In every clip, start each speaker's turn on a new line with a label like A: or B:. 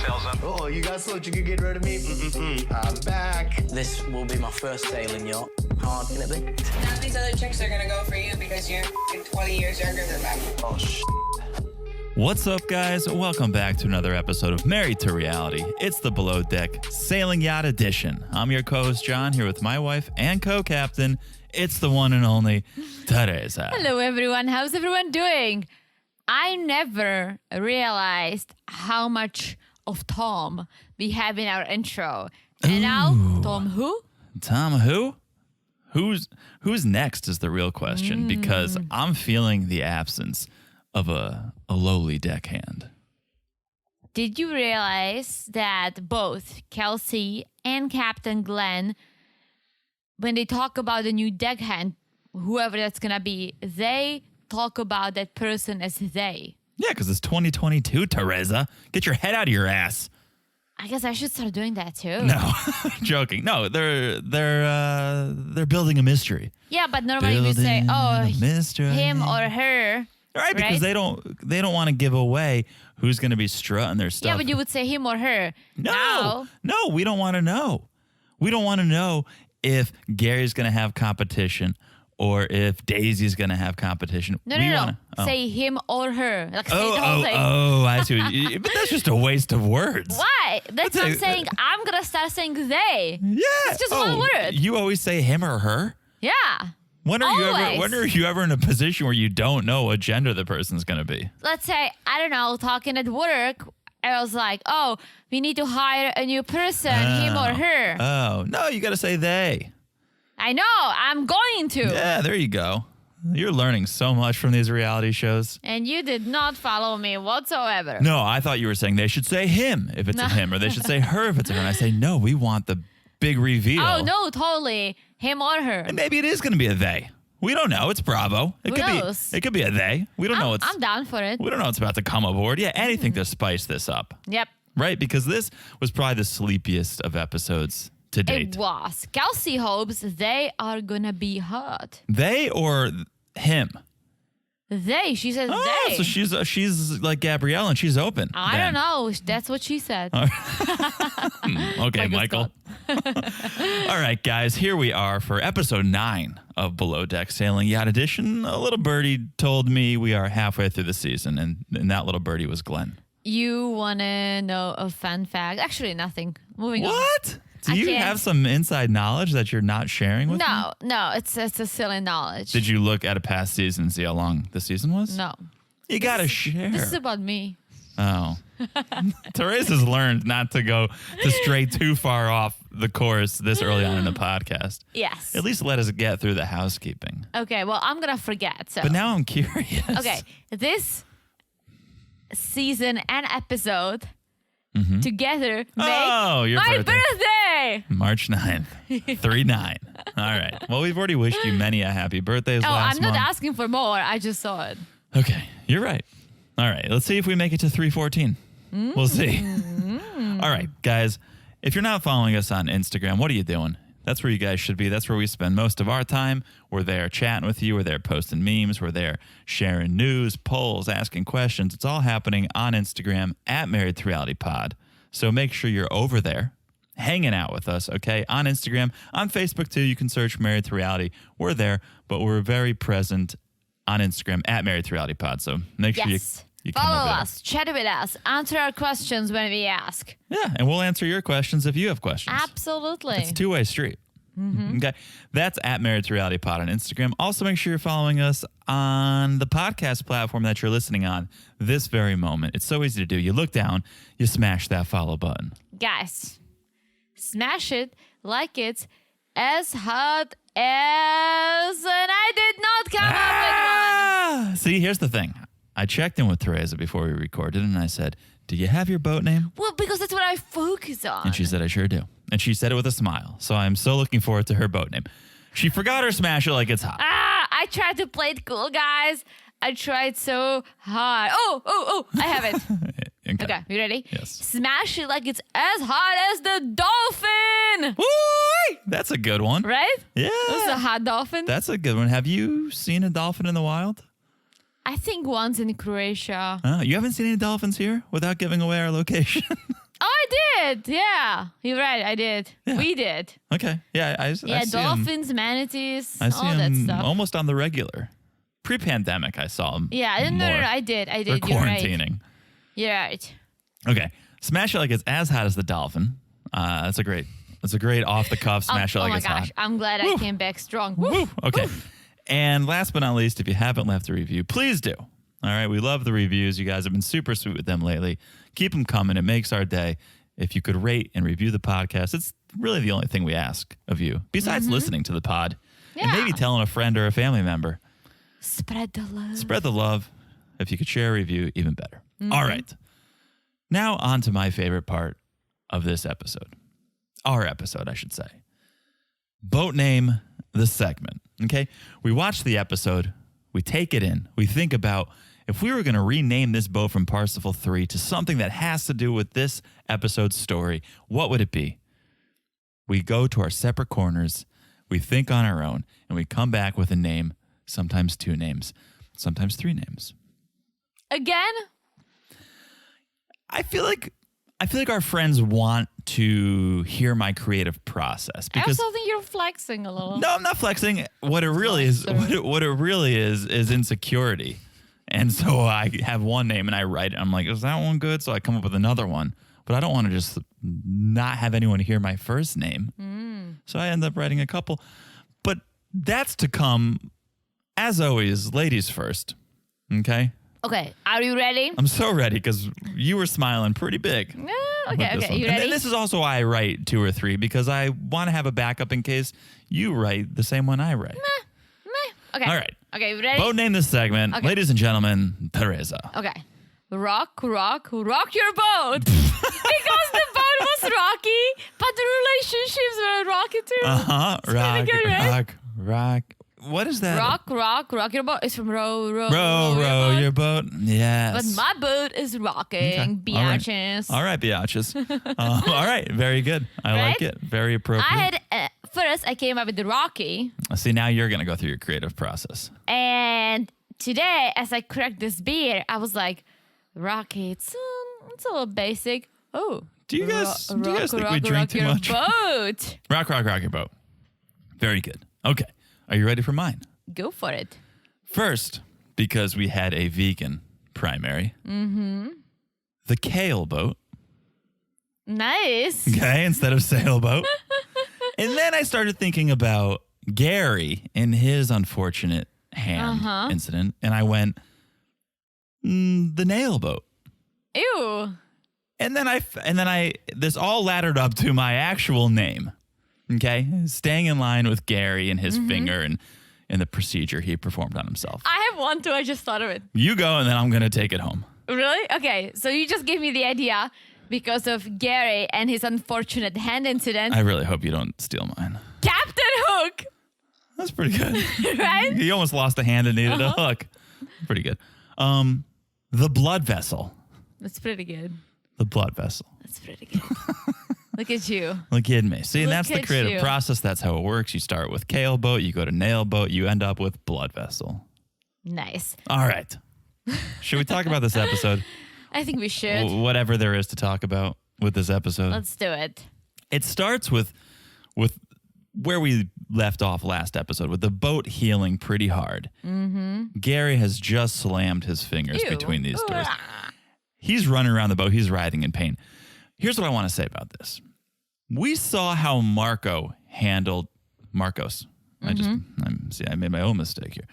A: Oh, you got so you could get rid of me? I'm back.
B: This will be my first sailing yacht. How hard can it be?
C: None of these other chicks are gonna go for you because you're 20 years younger than them.
B: Oh,
D: What's up, guys? Welcome back to another episode of Married to Reality. It's the Below Deck Sailing Yacht Edition. I'm your co-host, John, here with my wife and co-captain. It's the one and only Teresa.
E: Hello, everyone. How's everyone doing? I never realized how much of Tom we have in our intro. And now, Tom who?
D: Tom who? Who's next is the real question, because I'm feeling the absence of a lowly deckhand.
E: Did you realize that both Kelsie and Captain Glenn, when they talk about the new deckhand, whoever that's going to be, they talk about that person as they?
D: Yeah, because it's 2022, Teresa. Get your head out of your ass.
E: I guess I should start doing that too.
D: No, joking. No, they're building a mystery.
E: Yeah, but normally we say, oh,
D: mystery.
E: him or her.
D: Right, because they don't want to give away who's going to be strutting their stuff.
E: Yeah, but you would say him or her.
D: No, we don't want to know. We don't want to know if Gary's going to have competition or if Daisy's going to have competition.
E: No. Say him or her. Like, say the whole thing.
D: I see. But that's just a waste of words.
E: Why? That's what I'm saying. I'm going to start saying they.
D: Yeah.
E: It's just one word.
D: You always say him or her?
E: Yeah.
D: When are you ever in a position where you don't know what gender the person's going to be?
E: Let's say, I don't know, talking at work, I was like, oh, we need to hire a new person, him or her.
D: Oh, no, you got to say they.
E: I know, I'm going to.
D: Yeah, there you go. You're learning so much from these reality shows.
E: And you did not follow me whatsoever.
D: No, I thought you were saying they should say him if it's a him, or they should say her if it's a her. And I say, no, we want the big reveal.
E: Oh, no, totally. Him or her.
D: And maybe it is going to be a they. We don't know. It's Bravo.
E: Who knows?
D: It could be a they. We don't know.
E: I'm down for it.
D: We don't know what's about to come aboard. Yeah, anything to spice this up.
E: Yep.
D: Right? Because this was probably the sleepiest of episodes to date.
E: It was. Kelsie hopes they are gonna be hot.
D: They or him?
E: They. She says
D: Oh,
E: they.
D: so she's like Gabriela and she's open.
E: I don't know. That's what she said.
D: Okay, Michael. All right, guys, here we are for episode 9 of Below Deck Sailing Yacht Edition. A little birdie told me we are halfway through the season, and that little birdie was Glenn.
E: You want to know a fun fact? Actually, nothing. Moving on.
D: What? Do you have some inside knowledge that you're not sharing with me?
E: No, it's a silly knowledge.
D: Did you look at a past season and see how long the season was?
E: No.
D: You got to share.
E: This is about me.
D: Oh. Teresa's learned not to stray too far off the course this early on in the podcast.
E: Yes.
D: At least let us get through the housekeeping.
E: Okay, well, I'm going to forget. So.
D: But now I'm curious.
E: Okay, this season and episode together make my birthday.
D: March 9th. 3-9. All right. Well, we've already wished you many a happy birthdays last month.
E: I'm not asking for more. I just saw it.
D: Okay, you're right. All right, let's see if we make it to 314. We'll see. All right, guys, if you're not following us on Instagram, what are you doing? That's where you guys should be. That's where we spend most of our time. We're there chatting with you. We're there posting memes. We're there sharing news, polls, asking questions. It's all happening on Instagram at Married to Reality Pod. So make sure you're over there hanging out with us, okay? On Instagram, on Facebook too. You can search Married to Reality. We're there, but we're very present on Instagram at Married to Reality Pod. So make sure you come
E: follow
D: over
E: us, chat with us, answer our questions when we ask.
D: Yeah, and we'll answer your questions if you have questions.
E: Absolutely.
D: It's a two-way street. Okay, that's at Married to Reality Pod on Instagram. Also, make sure you're following us on the podcast platform that you're listening on this very moment. It's so easy to do. You look down, you smash that follow button.
E: Guys, smash it like it's as hot as... And I did not come up with one.
D: See, here's the thing. I checked in with Teresa before we recorded, and I said, do you have your boat name?
E: Well, because that's what I focus on.
D: And she said, I sure do. And she said it with a smile. So I'm so looking forward to her boat name. She forgot her smash it like it's hot.
E: I tried to play it cool, guys. I tried so hard. Oh, I have it. Okay, you ready?
D: Yes.
E: Smash it like it's as hot as the dolphin.
D: Woo! That's a good one.
E: Right?
D: Yeah.
E: That's a hot dolphin.
D: That's a good one. Have you seen a dolphin in the wild?
E: I think once in Croatia.
D: You haven't seen any dolphins here without giving away our location?
E: I did. Yeah, you're right. I did.
D: Yeah.
E: We did.
D: Okay. Yeah, I see
E: dolphins, manatees,
D: I see
E: all that
D: him
E: stuff.
D: almost on the regular. Pre-pandemic, I saw him.
E: Yeah, no,
D: more.
E: I did.
D: For
E: You're right.
D: quarantining.
E: You're right.
D: Okay. Smash it like it's as hot as the dolphin. That's a great off the cuff smash it like
E: oh my
D: it's
E: gosh,
D: hot.
E: I'm glad I came back strong. Woo.
D: Woo. Okay. And last but not least, if you haven't left a review, please do. All right. We love the reviews. You guys have been super sweet with them lately. Keep them coming. It makes our day. If you could rate and review the podcast, it's really the only thing we ask of you, besides listening to the pod and maybe telling a friend or a family member.
E: Spread the love.
D: Spread the love. If you could share a review, even better. All right. Now on to my favorite part of this episode. Our episode, I should say. Boat name, the segment. Okay? We watch the episode. We take it in. We think about if we were going to rename this boat from Parsifal 3 to something that has to do with this episode's story, what would it be? We go to our separate corners. We think on our own. And we come back with a name. Sometimes 2 names, sometimes 3 names.
E: Again?
D: I feel like our friends want to hear my creative process
E: I
D: because
E: also think you're flexing a little.
D: no, I'm not flexing. What it really is, what it really is insecurity. And so I have one name and I write it. I'm like, is that one good? So I come up with another one, but I don't want to just not have anyone hear my first name. So I end up writing a couple, but that's to come. As always, ladies first. Okay.
E: Okay, are you ready?
D: I'm so ready because you were smiling pretty big.
E: Okay, you ready?
D: And this is also why I write 2 or 3 because I want to have a backup in case you write the same one I write.
E: Okay.
D: All right.
E: Okay, you ready?
D: Boat name this segment.
E: Okay.
D: Ladies and gentlemen, Teresa.
E: Okay. Rock your boat. Because the boat was rocky, but the relationships were rocky too.
D: Uh-huh.
E: pretty good, right?
D: Rock. What is that?
E: Rock your boat. It's from row
D: Row your boat. Yes.
E: But my boat is rocking, biatches.
D: All right, biatches. All right, very good. I like it. Very appropriate.
E: I had first I came up with the Rocky,
D: See, now you're going to go through your creative process.
E: and today as I cracked this beer, I was like, Rocky. It's a little basic. Oh,
D: Do you guys think we drink too
E: your
D: much?
E: Boat.
D: Rock your boat. Very good. Okay. Are you ready for mine?
E: Go for it.
D: First, because we had a vegan primary. Mm-hmm. The kale boat.
E: Nice.
D: Okay, instead of sailboat. And then I started thinking about Gary and his unfortunate hand incident. And I went, the nail boat.
E: Ew.
D: And then this all laddered up to my actual name. Okay, staying in line with Gary and his finger and the procedure he performed on himself.
E: I have one too. I just thought of it.
D: You go, and then I'm gonna take it home.
E: Really? Okay. So you just gave me the idea because of Gary and his unfortunate hand incident.
D: I really hope you don't steal mine.
E: Captain Hook,
D: That's pretty good.
E: right?
D: He almost lost a hand and needed a hook. Pretty good. The blood vessel.
E: That's pretty good.
D: The blood vessel.
E: That's pretty good. Look at you.
D: Look at me. See, and
E: Look
D: that's the
E: at
D: creative
E: you.
D: process. That's how it works. You start with kale boat, you go to nail boat, you end up with blood vessel.
E: Nice.
D: All right. Should we talk about this episode?
E: I think we should.
D: Whatever there is to talk about with this episode.
E: Let's do it.
D: It starts with where we left off last episode, with the boat healing pretty hard. Mm-hmm. Gary has just slammed his fingers
E: Ew.
D: between these doors. He's running around the boat. He's writhing in pain. Here's what I want to say about this. We saw how Marcos. I made my own mistake here.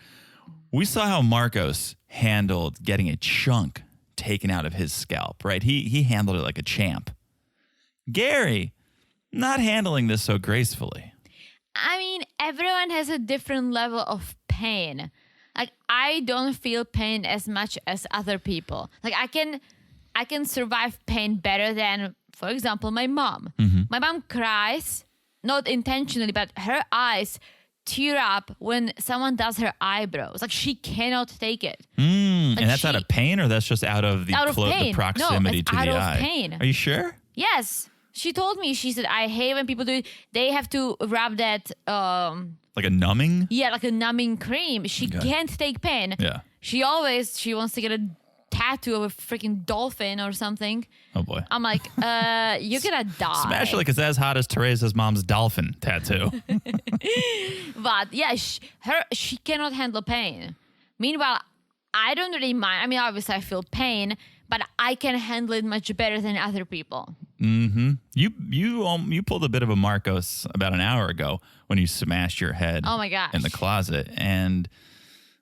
D: We saw how Marcos handled getting a chunk taken out of his scalp, right? He handled it like a champ. Gary, not handling this so gracefully.
E: I mean, everyone has a different level of pain. Like, I don't feel pain as much as other people. Like, I can survive pain better than, for example, my mom.
D: Mm-hmm.
E: My mom cries, not intentionally, but her eyes tear up when someone does her eyebrows. Like, she cannot take it.
D: And that's out of pain, or that's just out of the
E: pain.
D: the proximity
E: No, it's
D: to
E: out
D: the
E: of
D: eye?
E: pain.
D: Are you sure?
E: Yes. She told me, she said, I hate when people do it. They have to rub that,
D: Like a numbing?
E: like a numbing cream. She can't take pain.
D: Yeah.
E: She wants to get a tattoo of a freaking dolphin or something.
D: Oh boy.
E: I'm like, you're gonna die.
D: Smash it like it's as hot as Teresa's mom's dolphin tattoo.
E: But yeah, she cannot handle pain. Meanwhile, I don't really mind. I mean, obviously I feel pain, but I can handle it much better than other people.
D: Mm-hmm. You pulled a bit of a Marcos about an hour ago when you smashed your head
E: Oh my gosh.
D: in the closet, and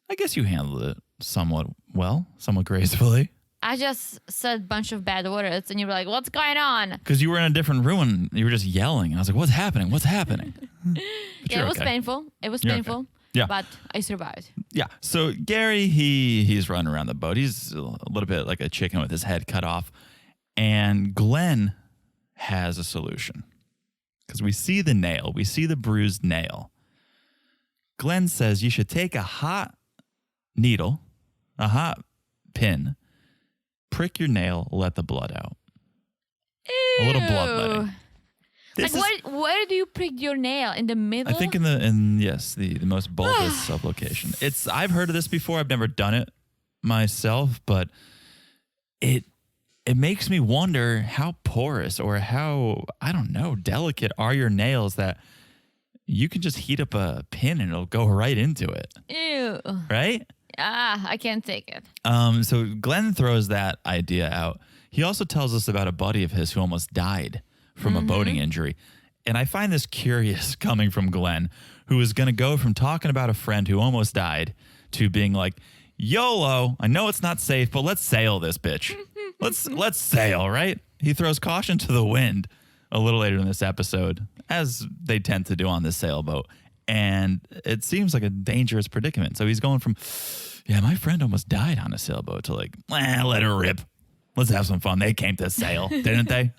D: I guess you handled it somewhat well, somewhat gracefully.
E: I just said a bunch of bad words, and you were like, "What's going on?"
D: Because you were in a different room and you were just yelling. I was like, "What's happening? What's happening?" But
E: Yeah,
D: you're
E: it was
D: okay.
E: painful. It was
D: You're
E: painful.
D: okay. Yeah.
E: But I survived.
D: Yeah. So Gary, he's running around the boat. He's a little bit like a chicken with his head cut off. And Glenn has a solution. Because we see the nail. We see the bruised nail. Glenn says you should take a hot needle, a hot pin, prick your nail, let the blood out. A little bloodletting.
E: Like, where do you prick your nail? In the middle?
D: I think in the most bulbous sublocation. I've heard of this before. I've never done it myself, but it makes me wonder how porous or how, I don't know, delicate are your nails that you can just heat up a pin and it'll go right into it.
E: Ew.
D: Right?
E: I can't take it.
D: So Glenn throws that idea out. He also tells us about a buddy of his who almost died from a boating injury. And I find this curious coming from Glenn, who is going to go from talking about a friend who almost died to being like, YOLO, I know it's not safe, but let's sail this bitch. Let's sail, right? He throws caution to the wind a little later in this episode, as they tend to do on this sailboat. And it seems like a dangerous predicament. So he's going from, yeah, my friend almost died on a sailboat to like, let her rip. Let's have some fun. They came to sail, didn't they?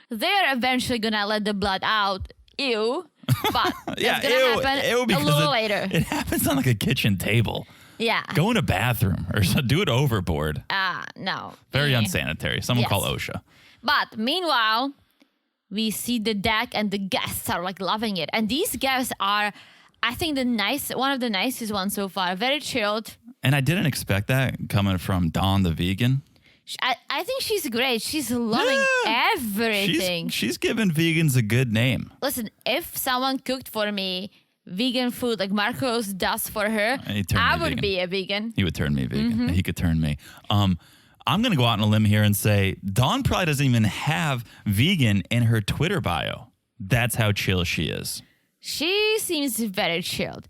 E: They're eventually gonna let the blood out. Ew. But
D: Yeah,
E: it's gonna happen
D: ew,
E: a
D: because
E: little later.
D: It happens on like a kitchen table.
E: Yeah.
D: Go in a bathroom or do it overboard.
E: No.
D: Very
E: Eh.
D: unsanitary. Someone
E: Yes.
D: call OSHA.
E: But meanwhile, we see the deck and the guests are like loving it. And these guests are, I think, one of the nicest ones so far. Very chilled.
D: And I didn't expect that coming from Dawn the vegan.
E: I think she's great. She's loving everything.
D: She's giving vegans a good name.
E: Listen, if someone cooked for me vegan food like Marcos does for her,
D: And he turned
E: I
D: me
E: would
D: vegan.
E: be a vegan.
D: He would turn me vegan. He could turn me. I'm going to go out on a limb here and say Dawn probably doesn't even have vegan in her Twitter bio. That's how chill she is.
E: She seems very chilled.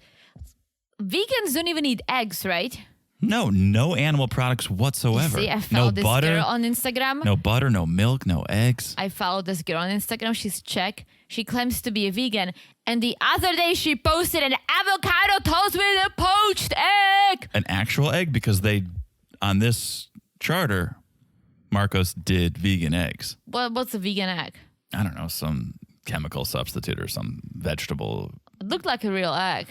E: Vegans don't even eat eggs, right?
D: No animal products whatsoever.
E: See, I
D: No
E: followed this
D: butter,
E: girl on Instagram.
D: no butter, no milk, no eggs.
E: I followed this girl on Instagram. She's Czech. She claims to be a vegan. And the other day she posted an avocado toast with a poached egg.
D: An actual egg, because on this charter, Marcos did vegan eggs.
E: What's a vegan egg?
D: I don't know, some chemical substitute or some vegetable.
E: It looked like a real egg.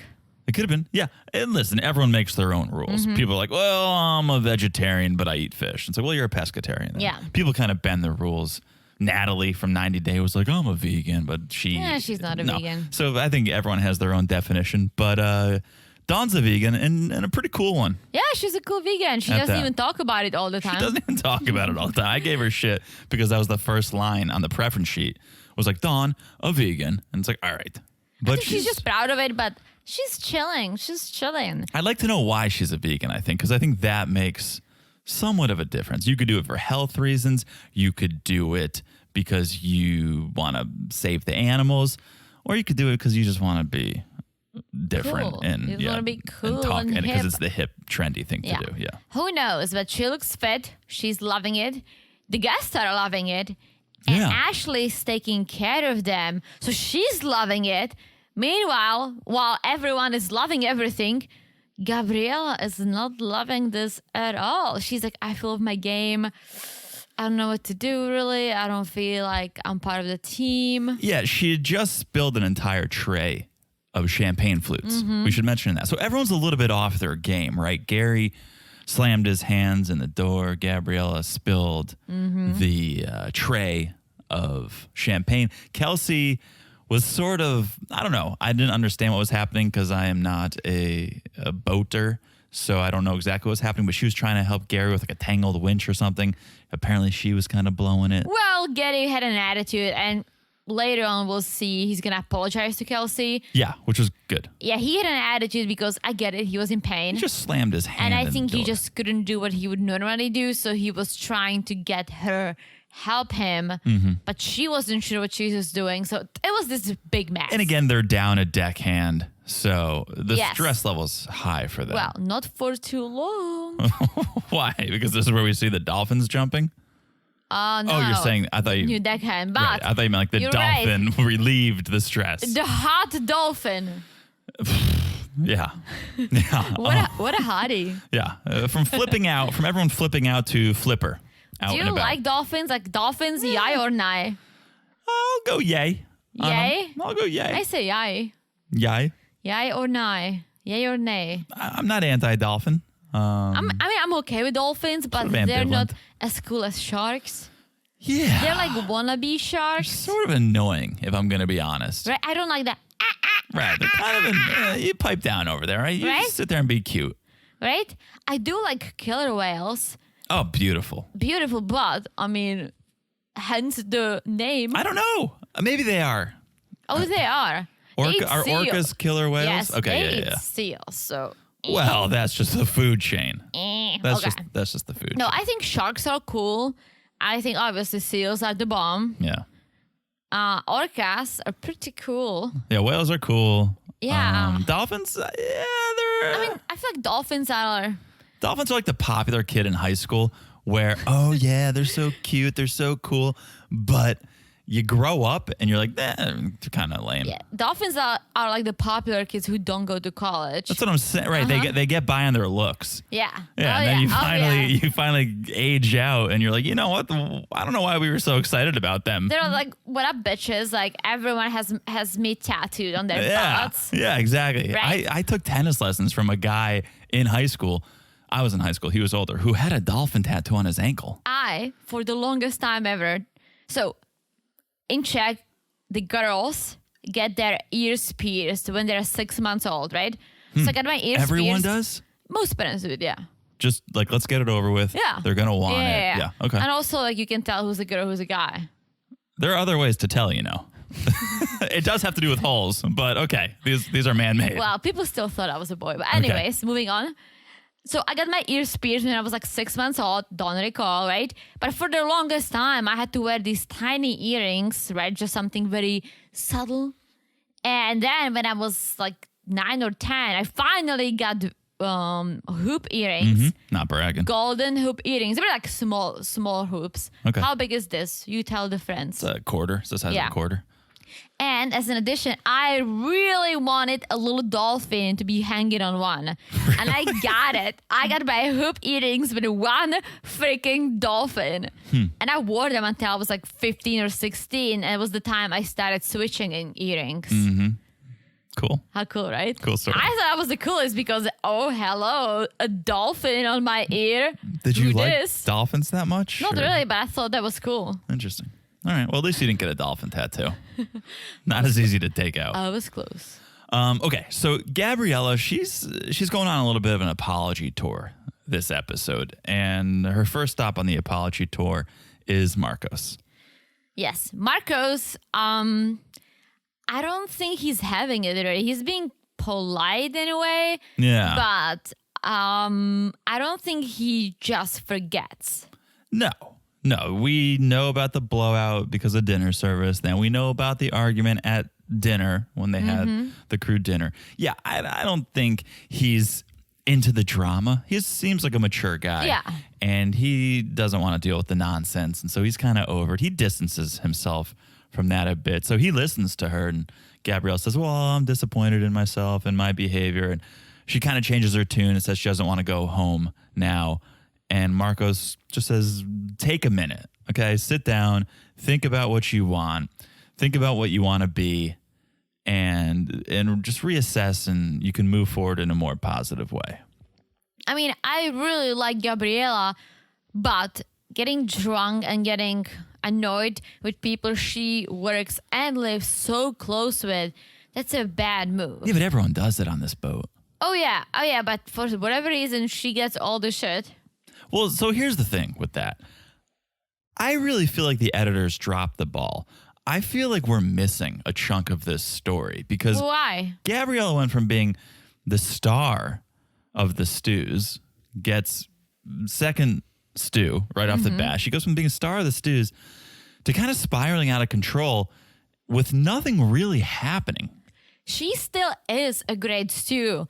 D: It could have been. Yeah. And listen, everyone makes their own rules.
E: Mm-hmm.
D: People are like, well, I'm a vegetarian, but I eat fish. It's like, well, you're a pescatarian. Then.
E: Yeah.
D: People kind of bend the rules. Natalie from 90 Day was like, I'm a vegan, but
E: she's not a vegan.
D: So I think everyone has their own definition. But Dawn's a vegan and a pretty cool one.
E: Yeah, she's a cool vegan. She
D: At
E: doesn't
D: that.
E: even talk about it all the time.
D: She doesn't even talk about it all the time. I gave her shit because that was the first line on the preference sheet. It was like, Dawn, a vegan. And it's like, all right. But
E: I think she's just proud of it, but she's chilling. She's chilling.
D: I'd like to know why she's a vegan, I think, because I think that makes somewhat of a difference. You could do it for health reasons. You could do it because you want to save the animals, or you could do it because you just want to be different
E: Cool.
D: and
E: You wanna be cool
D: talk
E: and
D: because
E: hip.
D: it's the hip, trendy thing
E: Yeah.
D: to do. Yeah.
E: Who knows? But she looks fit. She's loving it. The guests are loving it. And
D: Yeah.
E: Ashley's taking care of them. So she's loving it. Meanwhile, while everyone is loving everything, Gabriela is not loving this at all. She's like, I feel off my game. I don't know what to do, really. I don't feel like I'm part of the team.
D: Yeah, she had just spilled an entire tray of champagne flutes.
E: Mm-hmm.
D: We should mention that. So everyone's a little bit off their game, right? Gary slammed his hands in the door. Gabriela spilled
E: Mm-hmm.
D: the tray of champagne. Kelsie was sort of, I don't know. I didn't understand what was happening because I am not a boater. So I don't know exactly what's happening, but she was trying to help Gary with like a tangled winch or something. Apparently she was kind of blowing it.
E: Well, Gary had an attitude, and later on we'll see he's gonna apologize to Kelsie.
D: Yeah, which was good.
E: Yeah, he had an attitude because I get it, he was in pain.
D: He just slammed his hand.
E: And I
D: in
E: think
D: the
E: he
D: door.
E: just couldn't do what he would normally do, so he was trying to get her help him, but she wasn't sure what she was doing. So it was this big mess.
D: And again, they're down a deckhand, so the
E: Yes.
D: stress level's high for them.
E: Well, not for too long.
D: Why? Because this is where we see the dolphins jumping?
E: No.
D: Oh, you're saying, I thought you...
E: New deckhand, but
D: Right, I thought you meant like the
E: you're
D: dolphin relieved the stress.
E: the hot dolphin.
D: Yeah. Yeah.
E: What a hottie.
D: Yeah. From everyone flipping out to flipper. Out
E: Do
D: and
E: you
D: about.
E: like dolphins? Like dolphins, yay or nay?
D: I'll go yay. on 'em.
E: Yay?
D: I'll go yay.
E: I say yay.
D: Yay.
E: Yay or nay? Yay or nay?
D: I'm not anti-dolphin.
E: I'm okay with dolphins, but
D: Sort of
E: they're not
D: ambivalent.
E: as cool as sharks.
D: Yeah.
E: They're like wannabe sharks.
D: sort of annoying, if I'm going to be honest.
E: Right? I don't like that.
D: Right. They're kind of you pipe down over there, right? You
E: Right?
D: just sit there and be cute.
E: Right? I do like killer whales.
D: Oh, beautiful.
E: Beautiful, but I mean, hence the name.
D: I don't know. Maybe they are.
E: Oh, they are. They eat
D: Are
E: seal.
D: orcas killer whales?
E: Yes,
D: Okay,
E: they
D: yeah.
E: eat seals. So
D: Well, that's just the food chain.
E: okay.
D: That's just the food
E: No,
D: chain.
E: I think sharks are cool. I think obviously seals are the bomb.
D: Yeah.
E: Orcas are pretty cool.
D: Yeah, whales are cool.
E: Yeah.
D: Dolphins, they're...
E: I mean, I feel like dolphins are.
D: Dolphins are like the popular kid in high school where, oh, yeah, they're so cute, they're so cool, but you grow up and you're like, they're kind of lame.
E: Yeah, dolphins are like the popular kids who don't go to college.
D: That's what I'm saying. Right. They get by on their looks.
E: Yeah.
D: Yeah,
E: Oh,
D: and then
E: yeah.
D: you finally age out and you're like, you know what? I don't know why we were so excited about them.
E: They're like, what up, bitches? Like, everyone has me tattooed on their
D: Yeah.
E: butts.
D: Yeah, exactly.
E: Right?
D: I took tennis lessons from a guy in high school. I was in high school. He was older, who had a dolphin tattoo on his ankle.
E: For the longest time ever. So, in Czech, the girls get their ears pierced when they're 6 months old, right? So I got my ears
D: Everyone
E: pierced.
D: does?
E: Most parents do it, yeah.
D: Just like, let's get it over with.
E: Yeah.
D: They're going to want
E: Yeah.
D: it. Yeah. Okay.
E: And also, like, you can tell who's a girl, who's a guy.
D: There are other ways to tell, you know. It does have to do with holes, but okay. These are man-made.
E: Well, people still thought I was a boy. But anyways, moving on. So I got my ears pierced when I was like 6 months old. Don't recall, right? But for the longest time, I had to wear these tiny earrings, right? Just something very subtle. And then when I was like 9 or 10, I finally got hoop earrings.
D: Not bragging.
E: Golden hoop earrings. They were like small hoops.
D: Okay.
E: How big is this? You tell the friends.
D: It's a quarter. It's the size of
E: Yeah.
D: a quarter.
E: And as an addition, I really wanted a little dolphin to be hanging on one. And I got it. I got my hoop earrings with one freaking dolphin. And I wore them until I was like 15 or 16. And it was the time I started switching in earrings.
D: Cool.
E: How cool, right?
D: Cool story.
E: I thought I was the coolest because, oh, hello, a dolphin on my ear.
D: Did you
E: Who
D: like
E: dis?
D: dolphins that much?
E: Not
D: or-
E: really, but I thought that was cool.
D: Interesting. All right. Well, at least you didn't get a dolphin tattoo. Not as easy to take out.
E: I was close.
D: Okay. So Gabriela, she's going on a little bit of an apology tour this episode, and her first stop on the apology tour is Marcos.
E: Yes, Marcos, I don't think he's having it already. He's being polite in a way,
D: Yeah.
E: but I don't think he just forgets.
D: No, we know about the blowout because of dinner service. Then we know about the argument at dinner when they had the crew dinner. Yeah, I don't think he's into the drama. He seems like a mature guy.
E: Yeah.
D: And he doesn't want to deal with the nonsense. And so he's kind of over it. He distances himself from that a bit. So he listens to her, and Gabrielle says, well, I'm disappointed in myself and my behavior. And she kind of changes her tune and says she doesn't want to go home now. And Marcos just says, take a minute, okay? Sit down, think about what you want, think about what you want to be, and just reassess, and you can move forward in a more positive way.
E: I mean, I really like Gabriela, but getting drunk and getting annoyed with people she works and lives so close with, that's a bad move.
D: Yeah, but everyone does it on this boat.
E: Oh yeah, but for whatever reason, she gets all the shit.
D: Well, so here's the thing with that. I really feel like the editors dropped the ball. I feel like we're missing a chunk of this story because
E: Why?
D: Gabriela went from being the star of the stews, gets second stew right off the bat. She goes from being a star of the stews to kind of spiraling out of control with nothing really happening.
E: She still is a great stew.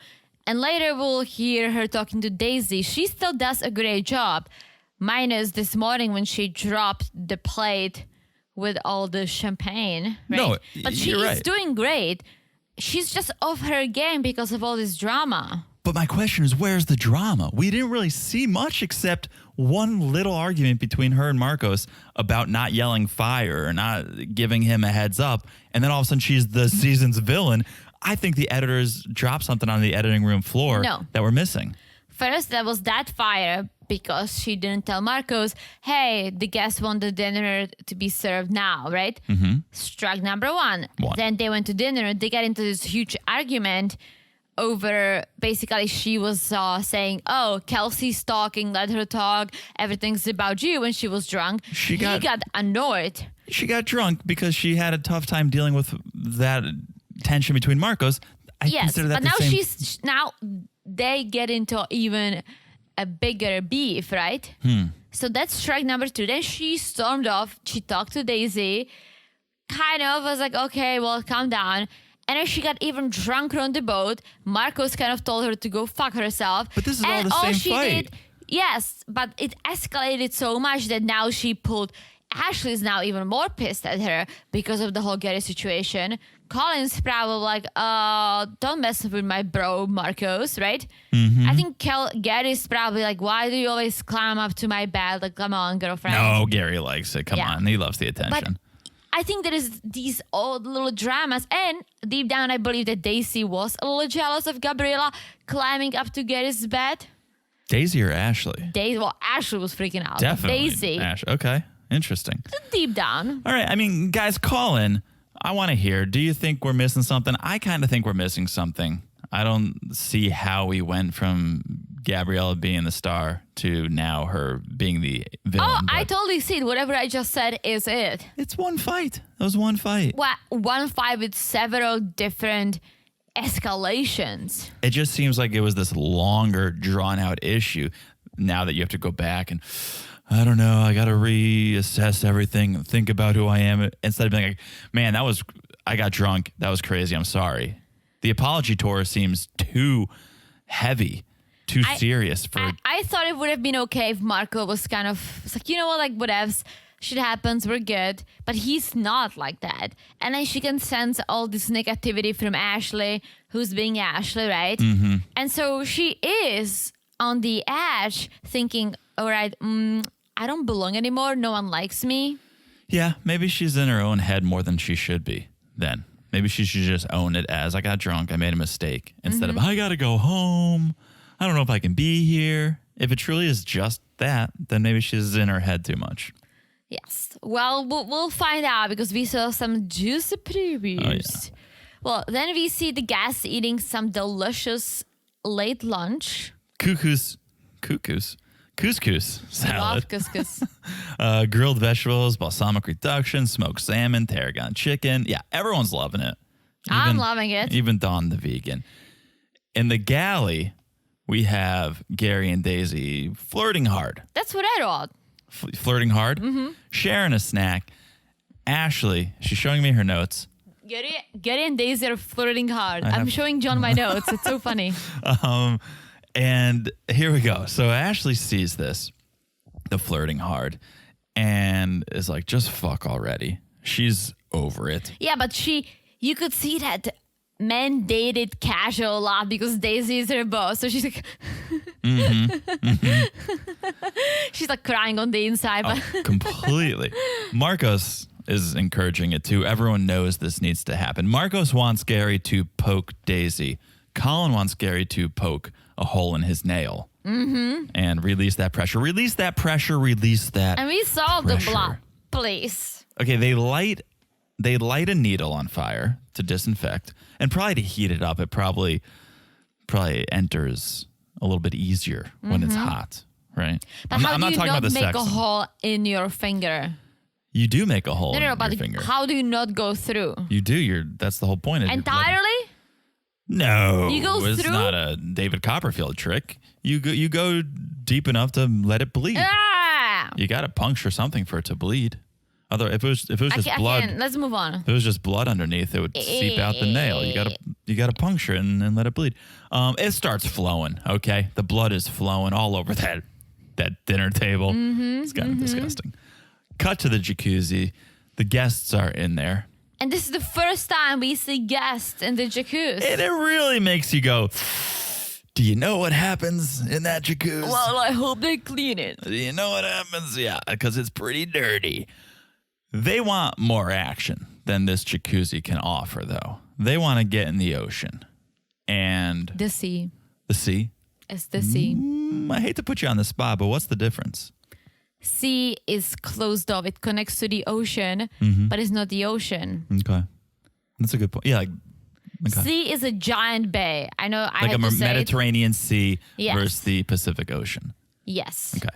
E: And later we'll hear her talking to Daisy. She still does a great job. Minus this morning when she dropped the plate with all the champagne. Right?
D: No,
E: but she
D: you're
E: is
D: right.
E: doing great. She's just off her game because of all this drama.
D: But my question is, where's the drama? We didn't really see much except one little argument between her and Marcos about not yelling fire or not giving him a heads up. And then all of a sudden she's the season's villain. I think the editors dropped something on the editing room floor that we're missing.
E: First, there was that fire because she didn't tell Marcos, hey, the guests want the dinner to be served now, right? Mm-hmm. Strike number one. Then they went to dinner. They got into this huge argument over, basically, she was saying, oh, Kelsey's talking, let her talk. Everything's about you when she was drunk. He got annoyed.
D: She got drunk because she had a tough time dealing with that tension between Marcos. I consider that
E: but now they get into even a bigger beef, right? So that's strike number two. Then she stormed off. She talked to Daisy. Kind of was like, okay, well, calm down. And then she got even drunker on the boat. Marcos kind of told her to go fuck herself.
D: But this is all the same fight.
E: Yes, but it escalated so much that now she pulled. Ashley is now even more pissed at her because of the whole Gary situation. Colin's probably like, don't mess with my bro, Marcos, right? Mm-hmm. I think Gary's probably like, why do you always climb up to my bed? Like, come on, girlfriend.
D: No, Gary likes it. Come on. He loves the attention.
E: But I think there is these old little dramas. And deep down, I believe that Daisy was a little jealous of Gabriela climbing up to Gary's bed.
D: Daisy or Ashley?
E: Well, Ashley was freaking out.
D: Definitely.
E: Daisy.
D: Okay. Interesting.
E: Deep down.
D: All right. I mean, guys, call in. I want to hear. Do you think we're missing something? I kind of think we're missing something. I don't see how we went from Gabriela being the star to now her being the villain.
E: Oh, I totally see it. Whatever I just said is it.
D: It's one fight. That was one fight.
E: What? One fight with several different escalations.
D: It just seems like it was this longer, drawn-out issue. Now that you have to go back and, I don't know, I got to reassess everything, think about who I am, instead of being like, man, I got drunk. That was crazy. I'm sorry. The apology tour seems too heavy, too serious.
E: I thought it would have been okay if Marco was kind of like, you know what, like whatevs, shit happens, we're good. But he's not like that. And then she can sense all this negativity from Ashley, who's being Ashley, right? Mm-hmm. And so she is on the edge thinking, all right, I don't belong anymore. No one likes me.
D: Yeah, maybe she's in her own head more than she should be then. Maybe she should just own it as I got drunk, I made a mistake. Instead of, I got to go home. I don't know if I can be here. If it truly is just that, then maybe she's in her head too much.
E: Yes. Well, we'll find out because we saw some juicy previews.
D: Oh, yeah.
E: Well, then we see the guests eating some delicious late lunch.
D: Couscous salad.
E: Love couscous.
D: Grilled vegetables, balsamic reduction, smoked salmon, tarragon chicken. Yeah, everyone's loving it.
E: I'm loving it.
D: Even Dawn, the vegan. In the galley, we have Gary and Daisy flirting hard.
E: That's what I thought.
D: Flirting hard, sharing a snack. Ashley, she's showing me her notes.
E: Gary and Daisy are flirting hard. I'm showing John my notes. It's so funny.
D: And here we go. So Ashley sees this, the flirting hard, and is like, just fuck already. She's over it.
E: Yeah, but you could see that men dated casual a lot because Daisy is her boss. So she's like, she's like crying on the inside. But
D: Completely. Marcos is encouraging it too. Everyone knows this needs to happen. Marcos wants Gary to poke Daisy. Colin wants Gary to poke a hole in his nail and release that pressure. Release that pressure. Release that.
E: And we saw
D: pressure.
E: the blood. Please.
D: Okay, they light a needle on fire to disinfect and probably to heat it up. It probably probably enters a little bit easier when it's hot, right?
E: But how do you
D: talking
E: not
D: about the
E: make
D: sex.
E: a hole in your finger?
D: You do make a hole
E: No,
D: in your
E: but
D: finger.
E: how do you not go through?
D: You do. That's the whole point of your blood.
E: Entirely?
D: No,
E: You go
D: it's
E: through?
D: not a David Copperfield trick. You go deep enough to let it bleed.
E: Ah!
D: You got to puncture something for it to bleed. Other if it was just blood,
E: Let's move on.
D: if it was just blood underneath, it would seep out the nail. You gotta puncture it and let it bleed. It starts flowing. Okay, the blood is flowing all over that dinner table. It's kind of disgusting. Cut to the jacuzzi. The guests are in there.
E: And this is the first time we see guests in the jacuzzi.
D: And it really makes you go, do you know what happens in that jacuzzi?
E: Well, I hope they clean it.
D: Do you know what happens? Yeah, because it's pretty dirty. They want more action than this jacuzzi can offer, though. They want to get in the ocean. And
E: The sea.
D: the sea?
E: It's the sea.
D: I hate to put you on the spot, but what's the difference?
E: Sea is closed off. It connects to the ocean, but it's not the ocean.
D: Okay. That's a good point. Yeah, okay.
E: Sea is a giant bay. I know. I
D: Like
E: had
D: a
E: to say it.
D: Mediterranean Sea
E: Yes.
D: versus the Pacific Ocean.
E: Yes.
D: Okay.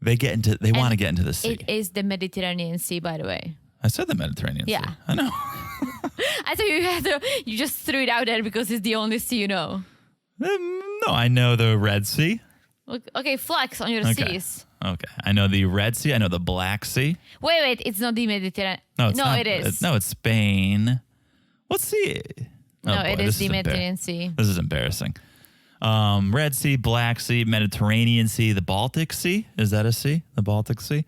D: They want to get into the sea.
E: It is the Mediterranean Sea, by the way.
D: I said the Mediterranean
E: Yeah.
D: Sea. I know.
E: I thought you just threw it out there because it's the only sea you know.
D: No, I know the Red Sea.
E: Okay, flex on your
D: Okay.
E: seas.
D: Okay. I know the Red Sea. I know the Black Sea.
E: Wait, it's not the Mediterranean.
D: No, it's not.
E: it is.
D: No, it's Spain. What sea?
E: No,
D: Oh, boy,
E: it
D: this
E: is the Mediterranean Sea.
D: This is embarrassing. Red Sea, Black Sea, Mediterranean Sea, the Baltic Sea. Is that a sea? The Baltic Sea.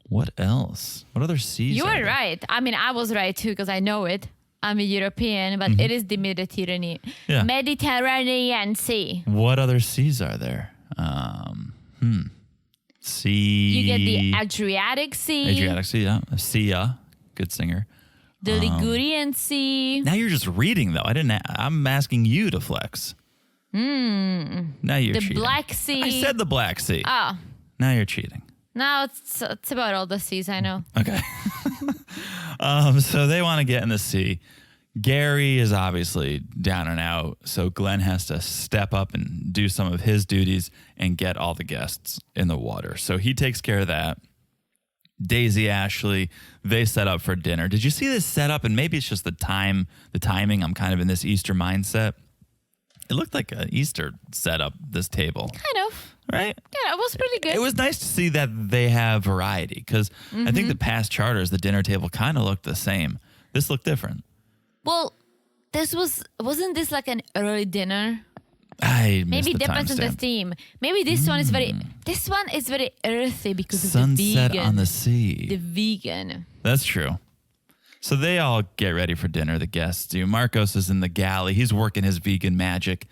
D: What else? What other seas?
E: You
D: are
E: were
D: there?
E: right. I mean, I was right too because I know it. I'm a European, but it is the Mediterranean.
D: Yeah.
E: Mediterranean Sea.
D: What other seas are there? Sea.
E: You get the Adriatic Sea,
D: Adriatic Sea. Yeah. Sia, good singer.
E: the Ligurian Sea.
D: Now you're just reading though. I'm asking you to flex. Now you're
E: The
D: cheating.
E: Black Sea.
D: I said the Black Sea.
E: Oh,
D: Now you're cheating.
E: no, it's about all the seas I know.
D: Okay. So they want to get in the sea. Gary is obviously down and out, so Glenn has to step up and do some of his duties and get all the guests in the water. So he takes care of that. Daisy, Ashley, they set up for dinner. Did you see this setup? And maybe it's just the timing. I'm kind of in this Easter mindset. It looked like an Easter setup, this table,
E: Kind of.
D: right?
E: Yeah, it was pretty good.
D: It was nice to see that they have variety because I think the past charters, the dinner table kind of looked the same. This looked different.
E: Well, wasn't this like an early dinner?
D: I
E: Maybe
D: missed the
E: depends on the
D: timestamp.
E: theme. Maybe this one is very earthy because of the
D: Sunset
E: vegan.
D: on the sea.
E: The vegan.
D: That's true. So they all get ready for dinner, the guests do. Marcos is in the galley. He's working his vegan magic.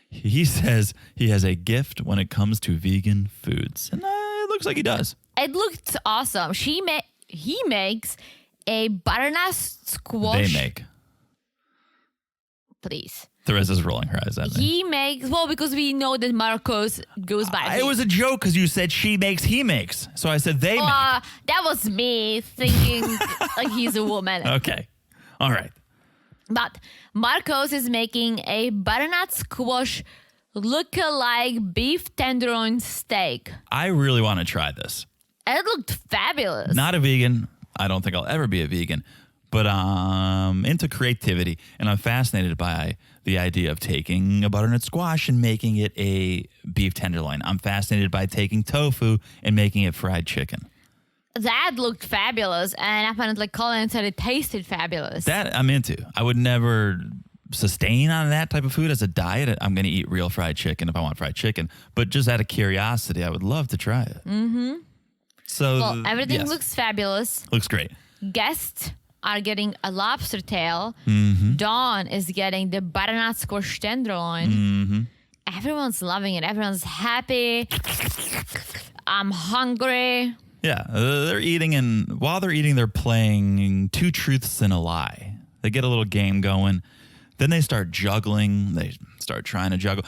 D: He says he has a gift when it comes to vegan foods. And it looks like he does.
E: It looked awesome. He makes a butternut squash.
D: They make.
E: Please.
D: Theresa's rolling her eyes at me.
E: He makes, well, because we know that Marcos goes by.
D: It was a joke because you said she makes, he makes. So I said they make.
E: That was me thinking like he's a woman.
D: Okay. All right.
E: But Marcos is making a butternut squash look-alike beef tenderloin steak.
D: I really want to try this.
E: It looked fabulous.
D: Not a vegan. I don't think I'll ever be a vegan. But I'm into creativity, and I'm fascinated by the idea of taking a butternut squash and making it a beef tenderloin. I'm fascinated by taking tofu and making it fried chicken.
E: That looked fabulous, and apparently Colin said it tasted fabulous.
D: That I'm into. I would never sustain on that type of food as a diet. I'm going to eat real fried chicken if I want fried chicken. But just out of curiosity, I would love to try it. Mm-hmm. So
E: Well, everything
D: yes.
E: looks fabulous.
D: Looks great.
E: Guests are getting a lobster tail.
D: Mm-hmm.
E: Dawn is getting the butternut squash tenderloin.
D: Mm-hmm.
E: Everyone's loving it. Everyone's happy. I'm hungry.
D: Yeah, they're eating, and while they're eating, they're playing Two Truths and a Lie. They get a little game going. Then they start juggling. They start trying to juggle.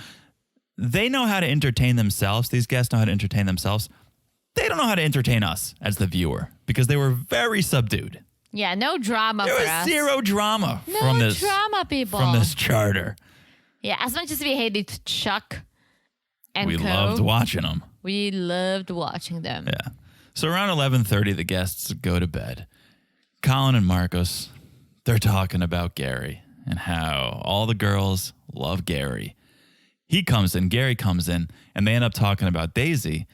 D: They know how to entertain themselves. These guests know how to entertain themselves. They don't know how to entertain us as the viewer because they were very subdued.
E: Yeah, no drama
D: There
E: for
D: was
E: us.
D: zero drama
E: No
D: from this
E: drama, people.
D: from this charter.
E: Yeah, as much as we hated Chuck and
D: We
E: Co,
D: loved watching them.
E: we loved watching them.
D: Yeah. So around 11:30, the guests go to bed. Colin and Marcos, they're talking about Gary and how all the girls love Gary. Gary comes in, and they end up talking about Daisy.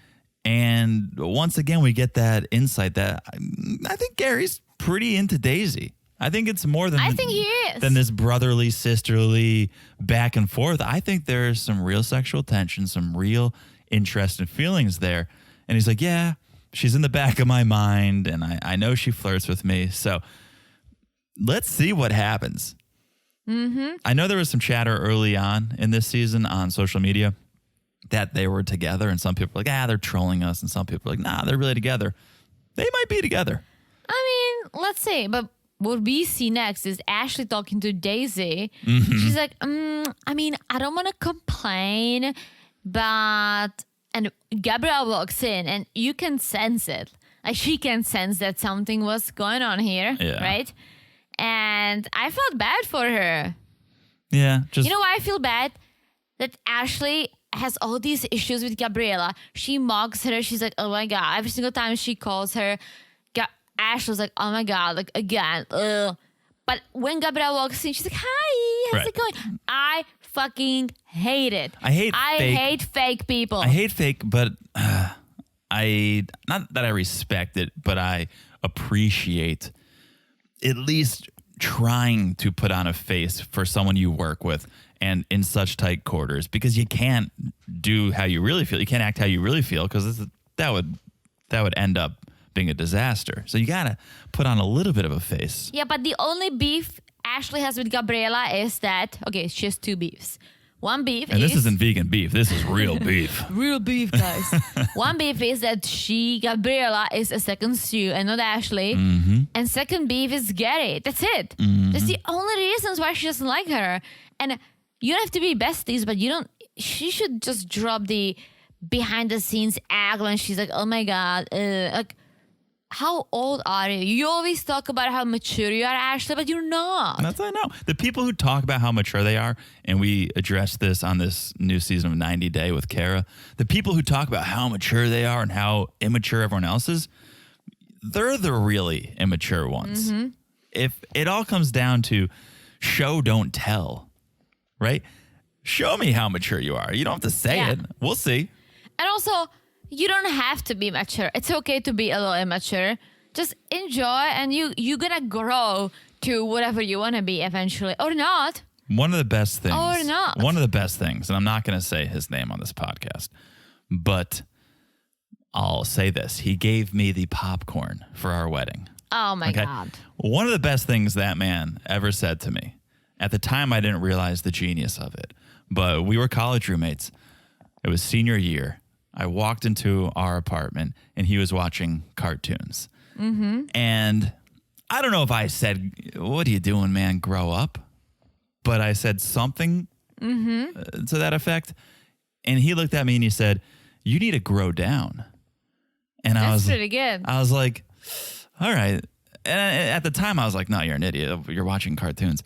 D: And once again, we get that insight that I think Gary's pretty into Daisy. I think it's more than
E: I think he is.
D: than this brotherly, sisterly back and forth. I think there's some real sexual tension, some real interest and feelings there. And he's like, yeah, she's in the back of my mind, and I know she flirts with me. So let's see what happens. Mm-hmm. I know there was some chatter early on in this season on social media that they were together, and some people are like, they're trolling us, and some people are like, nah, they're really together. They might be together.
E: I mean, let's see. But what we see next is Ashley talking to Daisy.
D: Mm-hmm.
E: She's like, I mean, I don't want to complain, but... And Gabriela walks in, and you can sense it. Like, she can sense that something was going on here, right? And I felt bad for her.
D: Yeah. Just,
E: You know why I feel bad? That Ashley has all these issues with Gabriela. She mocks her. She's like, oh my God. Every single time she calls her, Ashley's like, oh my God, like again. Ugh. But when Gabriela walks in, she's like, hi, how's it going? I fucking hate it.
D: I hate
E: fake people.
D: I hate fake, but I not that I respect it, but I appreciate at least trying to put on a face for someone you work with and in such tight quarters, because you can't do how you really feel. You can't act how you really feel, because that would end up being a disaster. So you gotta put on a little bit of a face.
E: Yeah, but the only beef Ashley has with Gabriela is that, okay, she has two beefs. One beef
D: And this isn't vegan beef. This is real beef.
E: real beef, guys. One beef is that Gabriela, is a second Sue and not Ashley.
D: Mm-hmm.
E: And second beef is Gary. That's it. That's the only reasons why she doesn't like her. And you don't have to be besties, but she should just drop the behind the scenes act when she's like, oh my God, like, how old are you? You always talk about how mature you are, Ashley, but you're not.
D: That's what I know. The people who talk about how mature they are, and we addressed this on this new season of 90 Day with Kara, the people who talk about how mature they are and how immature everyone else is, they're the really immature ones. Mm-hmm. If it all comes down to show, don't tell, right? Show me how mature you are. You don't have to say it. We'll see.
E: And also, you don't have to be mature. It's okay to be a little immature. Just enjoy, and you're gonna grow to whatever you want to be eventually, or not.
D: One of the best things.
E: Or not.
D: One of the best things, and I'm not going to say his name on this podcast, but I'll say this. He gave me the popcorn for our wedding.
E: Oh my God.
D: One of the best things that man ever said to me. At the time, I didn't realize the genius of it, but we were college roommates. It was senior year. I walked into our apartment, and he was watching cartoons. Mm-hmm. And I don't know if I said, what are you doing, man? Grow up. But I said something to that effect. And he looked at me and he said, you need to grow down. And
E: That's pretty good.
D: I was like, all right. And at the time, I was like, no, you're an idiot. You're watching cartoons.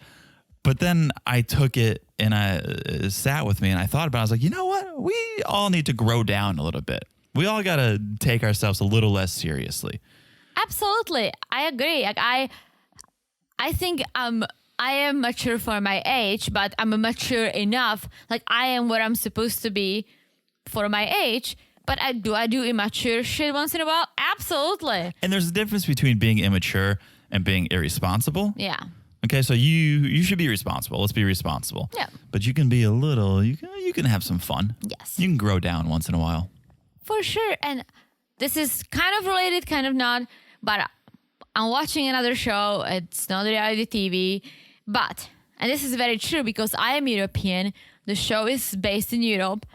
D: But then I took it and I sat with me and I thought about it. I was like, you know what? We all need to grow down a little bit. We all got to take ourselves a little less seriously.
E: Absolutely. I agree. Like I think I am mature for my age, but I'm mature enough. Like I am where I'm supposed to be for my age. But I do immature shit once in a while? Absolutely.
D: And there's a difference between being immature and being irresponsible.
E: Yeah.
D: Okay, so you should be responsible. Let's be responsible.
E: Yeah.
D: But you can be a little, you can have some fun.
E: Yes.
D: You can grow down once in a while.
E: For sure. And this is kind of related, kind of not. But I'm watching another show. It's not reality TV. But, and this is very true because I am European. The show is based in Europe.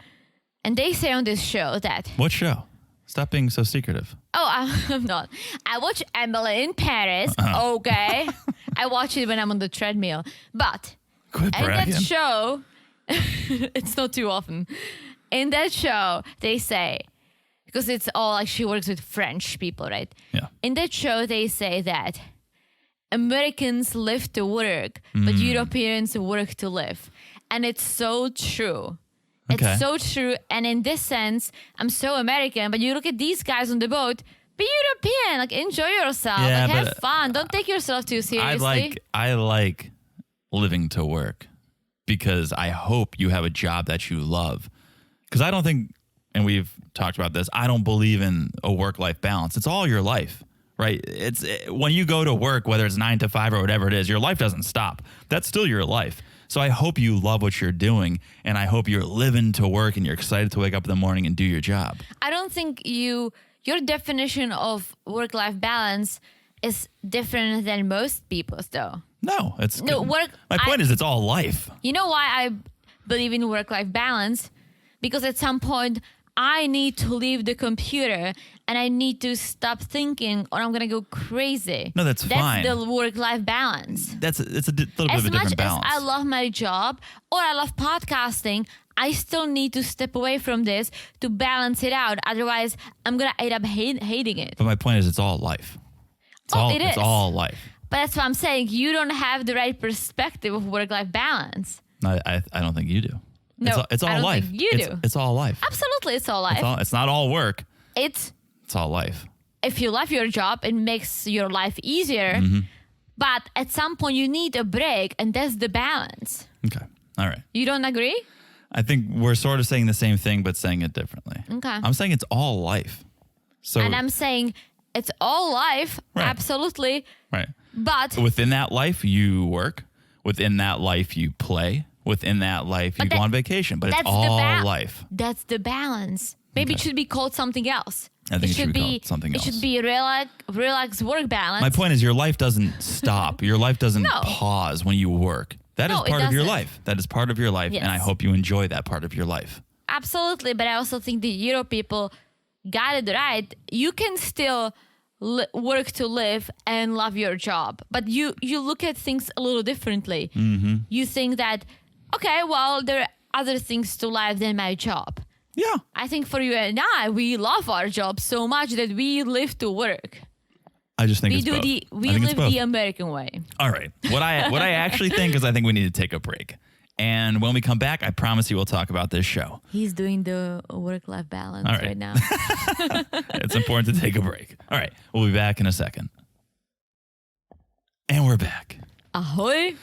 E: And they say on this show that...
D: What show? Stop being so secretive.
E: Oh, I'm not. I watch Emily in Paris. Okay. I watch it when I'm on the treadmill. But
D: Quit
E: in
D: bragging.
E: that show, it's not too often. In that show, they say, because it's all like she works with French people, right?
D: Yeah.
E: In that show, they say that Americans live to work, but Europeans work to live. And it's so true.
D: Okay.
E: It's so true. And in this sense, I'm so American, but you look at these guys on the boat, be European, like enjoy yourself,
D: Yeah,
E: like have
D: but,
E: fun. Don't take yourself too seriously.
D: I like living to work because I hope you have a job that you love. Because I don't think, and we've talked about this, I don't believe in a work-life balance. It's all your life, right? When you go to work, whether it's 9 to 5 or whatever it is, your life doesn't stop. That's still your life. So I hope you love what you're doing, and I hope you're living to work and you're excited to wake up in the morning and do your job.
E: I don't think your definition of work-life balance is different than most people's, though.
D: No, it's
E: No,
D: good. My point is it's all life.
E: You know why I believe in work-life balance? Because at some point, I need to leave the computer and I need to stop thinking or I'm going to go crazy.
D: No, that's fine.
E: That's the work-life balance.
D: It's a little bit of a
E: As
D: different
E: much
D: balance.
E: as I love my job or I love podcasting, I still need to step away from this to balance it out. Otherwise, I'm going to end up hating it.
D: But my point is it's all life. It's all life.
E: But that's what I'm saying. You don't have the right perspective of work-life balance.
D: I don't think you do.
E: No,
D: it's all
E: I don't
D: life.
E: think you do.
D: It's all life.
E: Absolutely, it's all life.
D: It's not all work.
E: It's
D: It's all life.
E: if you love your job, it makes your life easier.
D: Mm-hmm.
E: But at some point, you need a break, and that's the balance.
D: Okay. All right.
E: You don't agree?
D: I think we're sort of saying the same thing, but saying it differently.
E: Okay.
D: I'm saying it's all life. So
E: And I'm saying it's all life,
D: Right.
E: absolutely.
D: right.
E: But
D: Within that life, you work. Within that life, you play. Within that life, you
E: But
D: go
E: that-
D: on vacation. But it's
E: that's
D: all
E: the
D: life.
E: That's the balance. Maybe it
D: Okay.
E: should be called something else.
D: I think it should be called something
E: It
D: else.
E: should be relax work balance.
D: My point is, your life doesn't stop. Your life doesn't
E: No.
D: pause when you work. That is
E: No, it
D: part of your
E: doesn't.
D: life. That is part of your life, and I
E: Yes.
D: hope you enjoy that part of your life.
E: Absolutely, but I also think the Euro people got it right. You can still work to live and love your job, but you look at things a little differently.
D: Mm-hmm.
E: You think that, okay, well, there are other things to life than my job.
D: Yeah.
E: I think for you and I, we love our job so much that we live to work.
D: I just think
E: We
D: it's
E: do
D: both.
E: we
D: I think it's
E: live
D: both.
E: the American way.
D: All right. What I actually think is I think we need to take a break. And when we come back, I promise you we'll talk about this show.
E: He's doing the work-life balance
D: All right.
E: right now.
D: It's important to take a break. All right. We'll be back in a second. And we're back.
E: Ahoy.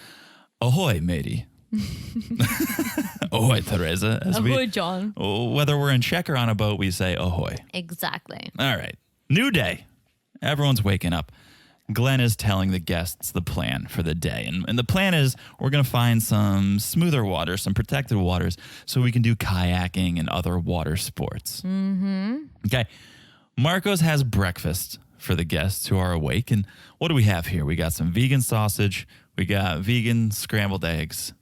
D: Ahoy, matey. Ahoy, Teresa.
E: Ahoy, John.
D: Whether we're in Czech or on a boat, we say ahoy.
E: Exactly.
D: All right. New day. Everyone's waking up. Glenn is telling the guests the plan for the day. And the plan is we're going to find some smoother waters, some protected waters, so we can do kayaking and other water sports. Mm-hmm. Okay. Marcos has breakfast for the guests who are awake. And what do we have here? We got some vegan sausage. We got vegan scrambled eggs.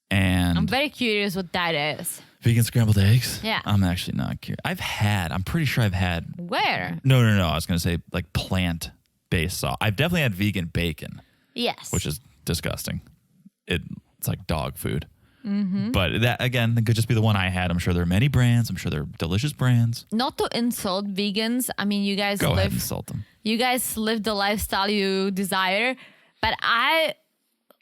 D: And
E: I'm very curious what that is.
D: vegan scrambled eggs?
E: Yeah.
D: I'm actually not curious. I'm pretty sure I've had.
E: Where?
D: No. I was going to say like plant-based sauce. I've definitely had vegan bacon,
E: Yes.
D: which is disgusting. It's like dog food.
E: Mm-hmm.
D: But that, again, that could just be the one I had. I'm sure there are many brands. I'm sure there are delicious brands.
E: Not to insult vegans. I mean, you guys
D: Go ahead and
E: live
D: insult them.
E: you guys live the lifestyle you desire, but I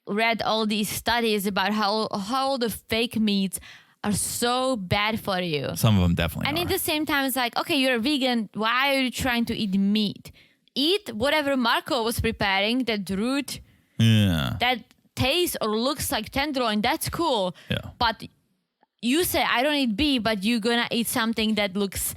E: read all these studies about how the fake meats are so bad for you.
D: Some of them definitely
E: And
D: are.
E: at the same time, it's like, okay, you're a vegan. Why are you trying to eat meat? Eat whatever Marco was preparing, that root,
D: Yeah.
E: that tastes or looks like tenderloin. That's cool.
D: Yeah.
E: But you say, I don't eat beef, but you're going to eat something that looks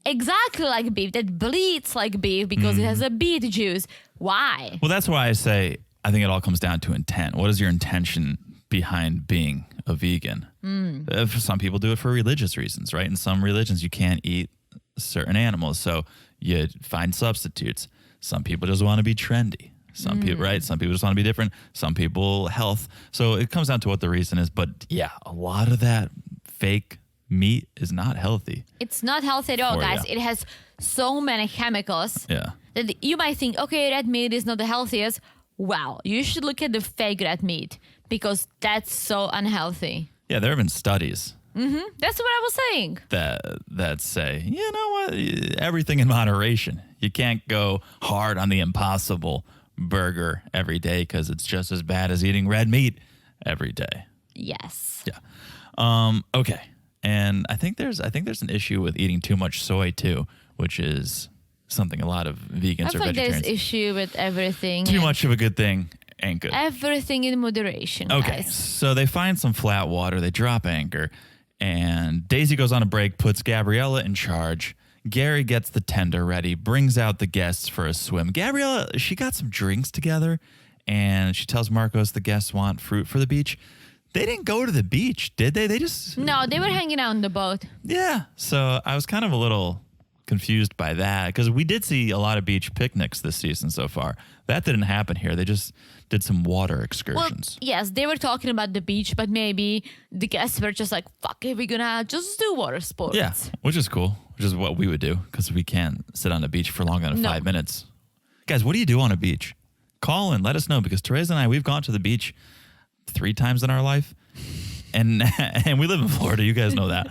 E: exactly like beef, that bleeds like beef because it has a beet juice. Why?
D: Well, that's why I say I think it all comes down to intent. What is your intention behind being a vegan? For some people do it for religious reasons, right? In some religions, you can't eat certain animals, so you find substitutes. Some people just want to be trendy. Some people, right? Some people just want to be different. Some people health. So it comes down to what the reason is. But yeah, a lot of that fake meat is not healthy.
E: It's not healthy at all,
D: For
E: guys.
D: ya.
E: It has so many chemicals
D: Yeah.
E: that you might think, okay, red meat is not the healthiest. Wow, you should look at the fake red meat because that's so unhealthy.
D: Yeah, there have been studies
E: That's what I was saying.
D: that say, you know what, everything in moderation. You can't go hard on the Impossible burger every day because it's just as bad as eating red meat every day.
E: Yes.
D: Yeah. Okay. And I think there's an issue with eating too much soy too, which is something a lot of vegans or
E: I think
D: vegetarians.
E: there's issue with everything.
D: Too much of a good thing ain't good.
E: Everything in moderation,
D: Okay,
E: guys.
D: so they find some flat water, they drop anchor, and Daisy goes on a break, puts Gabriela in charge. Gary gets the tender ready, brings out the guests for a swim. Gabriela, she got some drinks together, and she tells Marcos the guests want fruit for the beach. They didn't go to the beach, did they? They just...
E: No, they were hanging out on the boat.
D: Yeah, so I was kind of a little confused by that because we did see a lot of beach picnics this season so far. That didn't happen here. They just did some water
E: Well,
D: excursions.
E: yes, they were talking about the beach, but maybe the guests were just like, fuck it, we're gonna just do water sports.
D: Yeah, which is cool, which is what we would do because we can't sit on the beach for longer than
E: No.
D: 5 minutes. Guys, what do you do on a beach? Call and let us know because Teresa and I, we've gone to the beach 3 times in our life. And we live in Florida. You guys know that.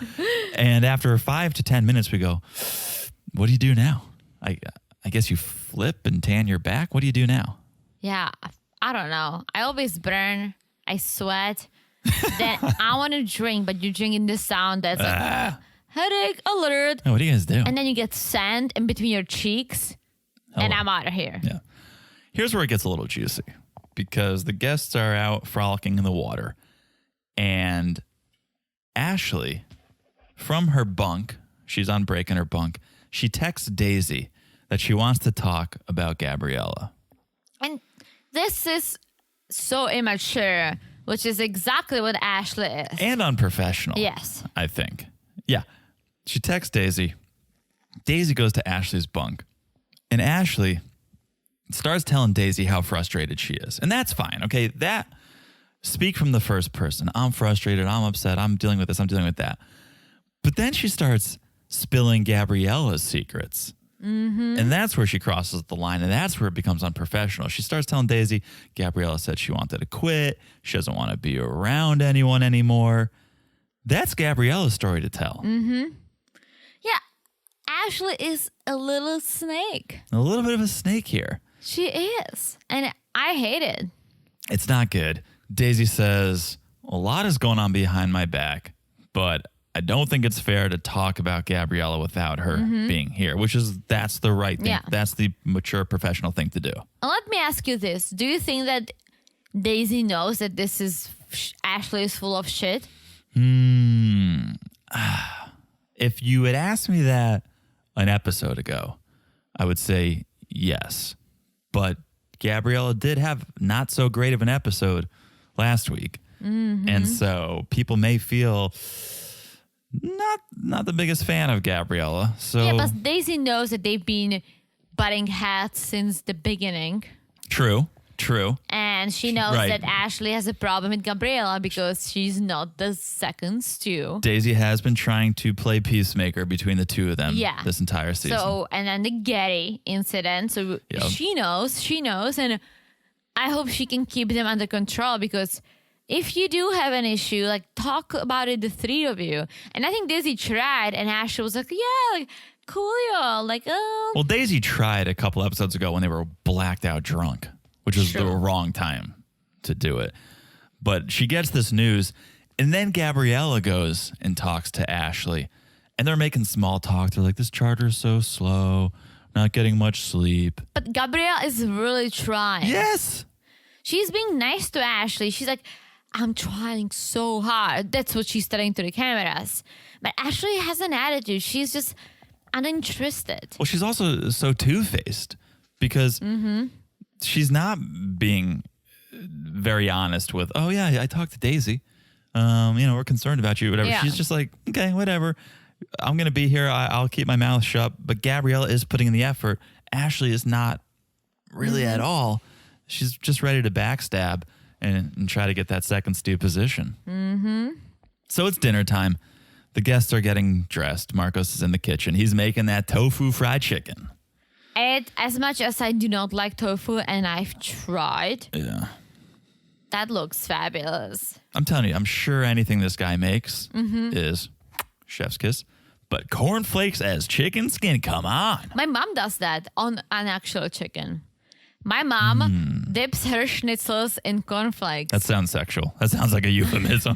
D: And after 5 to 10 minutes, we go, what do you do now? I guess you flip and tan your back. What do you do now?
E: Yeah, I don't know. I always burn. I sweat. Then I want to drink, but you're drinking this sound that's like, headache alert.
D: Oh, what do you guys do?
E: And then you get sand in between your cheeks. And I'm out of here.
D: Yeah. Here's where it gets a little juicy because the guests are out frolicking in the water. And Ashley, from her bunk, she's on break in her bunk, she texts Daisy that she wants to talk about Gabriela.
E: And this is so immature, which is exactly what Ashley is.
D: And unprofessional.
E: Yes.
D: I think. Yeah. She texts Daisy. Daisy goes to Ashley's bunk. And Ashley starts telling Daisy how frustrated she is. And that's fine. Okay. Speak from the first person. I'm frustrated. I'm upset. I'm dealing with this. I'm dealing with that. But then she starts spilling Gabriela's secrets. Mm-hmm. And that's where she crosses the line. And that's where it becomes unprofessional. She starts telling Daisy, Gabriela said she wanted to quit. She doesn't want to be around anyone anymore. That's Gabriela's story to tell.
E: Mm-hmm. Yeah. Ashley is a little snake.
D: A little bit of a snake here.
E: She is. And I hate it.
D: It's not good. Daisy says, a lot is going on behind my back, but I don't think it's fair to talk about Gabriela without her being here, that's the right thing.
E: Yeah.
D: That's the mature professional thing to do.
E: And let me ask you this. Do you think that Daisy knows that this is Ashley is full of shit?
D: If you had asked me that an episode ago, I would say yes. But Gabriela did have not so great of an episode last week. Mm-hmm. And so people may feel not the biggest fan of Gabriela. So
E: Yeah, but Daisy knows that they've been butting heads since the beginning.
D: True.
E: And she knows
D: Right.
E: that Ashley has a problem with Gabriela because she's not the second stew.
D: Daisy has been trying to play peacemaker between the two of them
E: Yeah.
D: this entire season.
E: So, and then the Getty incident. So
D: Yep.
E: she knows. And I hope she can keep them under control because if you do have an issue, like talk about it, the 3 of you. And I think Daisy tried and Ashley was like, yeah, like, coolio. Like, oh.
D: Well, Daisy tried a couple episodes ago when they were blacked out drunk, which was the
E: True.
D: wrong time to do it. But she gets this news, and then Gabriela goes and talks to Ashley, and they're making small talk. They're like, this charter's so slow, not getting much sleep.
E: But Gabriela is really trying.
D: Yes.
E: She's being nice to Ashley. She's like, I'm trying so hard. That's what she's telling to the cameras. But Ashley has an attitude. She's just uninterested.
D: Well, she's also so two-faced because she's not being very honest with, oh, yeah, I talked to Daisy. We're concerned about you, whatever.
E: Yeah.
D: She's just like, okay, whatever. I'm going to be here. I'll keep my mouth shut. But Gabriela is putting in the effort. Ashley is not really at all. She's just ready to backstab and try to get that second stew position. Mm-hmm. So it's dinner time. The guests are getting dressed. Marcos is in the kitchen. He's making that tofu fried chicken.
E: And as much as I do not like tofu, and I've tried,
D: Yeah.
E: that looks fabulous.
D: I'm telling you, I'm sure anything this guy makes is chef's kiss. But cornflakes as chicken skin, come on.
E: My mom does that on an actual chicken. My mom dips her schnitzels in cornflakes.
D: That sounds sexual. That sounds like a euphemism.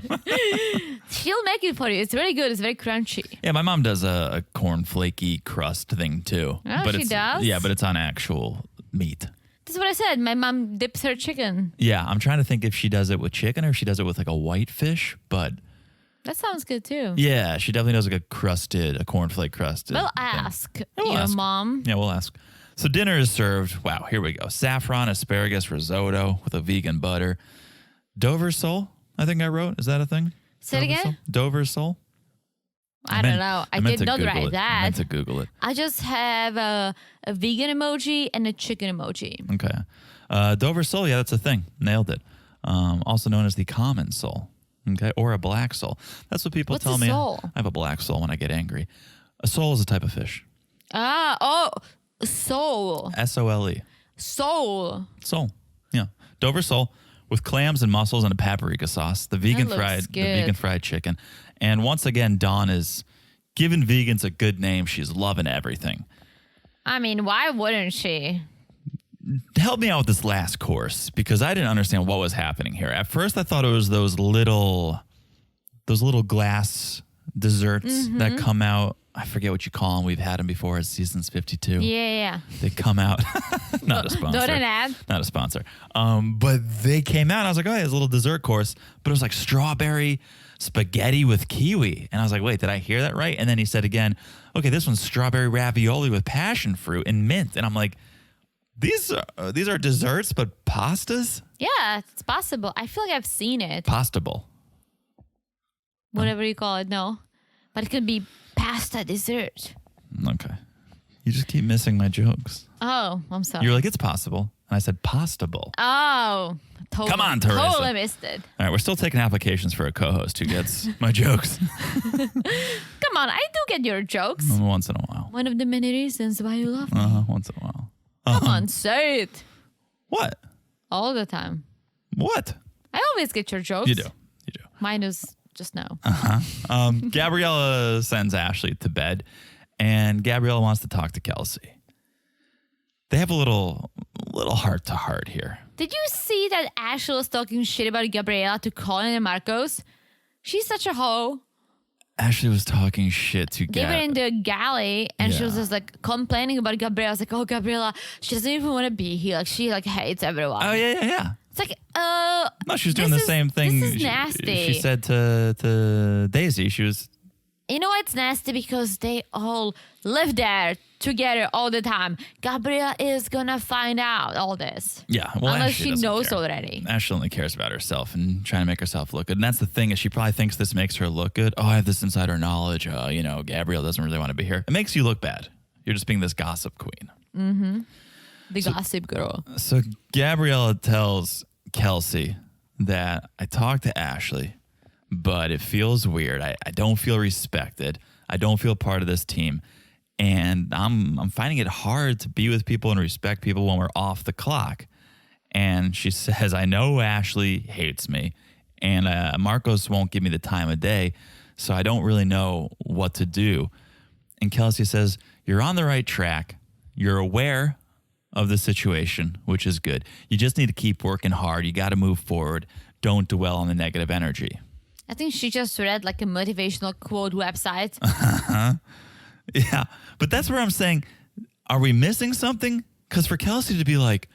E: She'll make it for you. It's really good. It's very crunchy.
D: Yeah, my mom does a cornflakey crust thing too.
E: Oh,
D: but
E: she does?
D: Yeah, but it's on actual meat.
E: That's what I said. My mom dips her chicken.
D: Yeah, I'm trying to think if she does it with chicken or if she does it with like a white fish, but
E: That sounds good too.
D: yeah, she definitely does like a cornflake crusted.
E: We'll
D: thing.
E: ask
D: We'll
E: your
D: ask.
E: mom.
D: Yeah, we'll ask. So dinner is served. Wow, here we go. Saffron, asparagus, risotto with a vegan butter. Dover sole, I think I wrote. Is that a thing?
E: Say it again?
D: Dover sole?
E: I don't know. I
D: meant
E: did
D: to
E: not
D: Google
E: write
D: it.
E: that.
D: I meant to Google it.
E: I just have a vegan emoji and a chicken emoji.
D: Okay. Dover sole, yeah, that's a thing. Nailed it. Also known as the common sole. Okay, or a black sole. That's what people
E: What's
D: tell
E: a
D: me.
E: sole?
D: I have a black sole when I get angry. A sole is a type of fish.
E: Soul.
D: S-O-L-E.
E: Soul.
D: Sole. Yeah. Dover sole with clams and mussels and a paprika sauce. The vegan
E: looks good.
D: fried chicken. And once again, Dawn is giving vegans a good name. She's loving everything.
E: I mean, why wouldn't she?
D: Help me out with this last course because I didn't understand what was happening here. At first, I thought it was those little glass desserts that come out. I forget what you call them. We've had them before. It's Seasons 52.
E: Yeah.
D: They come out. Not a sponsor.
E: Not an ad.
D: Not a sponsor. But they came out. And I was like, oh, yeah, it's a little dessert course. But it was like strawberry spaghetti with kiwi. And I was like, wait, did I hear that right? And then he said again, okay, this one's strawberry ravioli with passion fruit and mint. And I'm like, these are desserts, but pastas?
E: Yeah, it's possible. I feel like I've seen it.
D: Pastable.
E: Whatever you call it, no. But it could be pasta dessert.
D: Okay. You just keep missing my jokes.
E: Oh, I'm sorry.
D: You're like, it's possible. And I said pastable.
E: Oh, totally.
D: Come on, Teresa.
E: Totally missed it.
D: All right, we're still taking applications for a co-host who gets my jokes
E: Come on, I do get your jokes.
D: once in a while.
E: One of the many reasons why you love me.
D: Once in a while.
E: Come on, say it.
D: What?
E: All the time.
D: What?
E: I always get your jokes.
D: You do.
E: Mine is just now.
D: Gabriela sends Ashley to bed, and Gabriela wants to talk to Kelsie. They have a little heart to heart here.
E: Did you see that Ashley was talking shit about Gabriela to Colin and Marcos? She's such a hoe.
D: Ashley was talking shit to
E: They were in the galley and she was
D: Yeah.
E: just like complaining about Gabriela. I was like, oh, Gabriela, she doesn't even want to be here. Like, she like hates everyone.
D: Oh, yeah.
E: It's like,
D: No, she was doing
E: this
D: the same thing.
E: This is nasty.
D: She said to Daisy, she was...
E: You know what's nasty? Because they all live there together all the time. Gabriela is gonna find out all this.
D: Yeah, well,
E: Unless
D: Ashley
E: she
D: doesn't
E: knows
D: care.
E: already.
D: Ashley only cares about herself and trying to make herself look good. And that's the thing is she probably thinks this makes her look good. Oh, I have this insider knowledge. Gabrielle doesn't really want to be here. It makes you look bad. You're just being this gossip queen.
E: The gossip girl.
D: So Gabriella tells Kelsie that I talked to Ashley, but it feels weird. I don't feel respected. I don't feel part of this team. And I'm finding it hard to be with people and respect people when we're off the clock. And she says, I know Ashley hates me and Marcos won't give me the time of day. So I don't really know what to do. And Kelsie says, you're on the right track. You're aware of the situation, which is good. You just need to keep working hard. You got to move forward. Don't dwell on the negative energy.
E: I think she just read like a motivational quote website.
D: Yeah, but that's where I'm saying, are we missing something? Because for Kelsie to be like,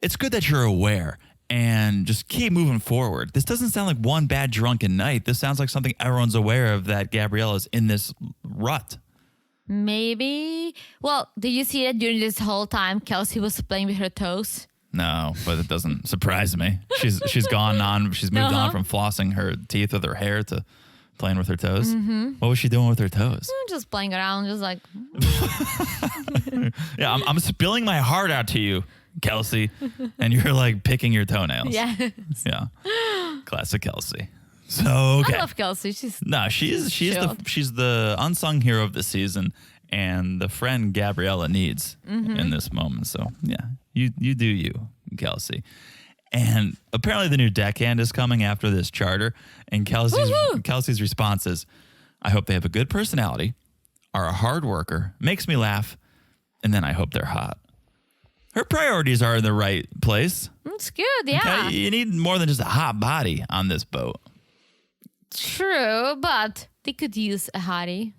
D: it's good that you're aware and just keep moving forward. This doesn't sound like one bad drunken night. This sounds like something everyone's aware of, that Gabriella's in this rut.
E: Maybe. Well, did you see that during this whole time Kelsie was playing with her toes?
D: No, but it doesn't surprise me. She's gone on. She's moved on from flossing her teeth with her hair to playing with her toes. What was she doing with her toes?
E: Just playing around, just like...
D: Yeah, I'm spilling my heart out to you, Kelsie, and you're like picking your toenails.
E: Yeah.
D: Yeah. Classic Kelsie. So okay.
E: I love Kelsie.
D: She's the unsung hero of the season and the friend Gabriella needs in this moment. So yeah, you do you, Kelsie. And apparently the new deckhand is coming after this charter. And Kelsey's response is, I hope they have a good personality, are a hard worker, makes me laugh, and then I hope they're hot. Her priorities are in the right place.
E: It's good, yeah.
D: Okay? You need more than just a hot body on this boat.
E: True, but they could use a hottie.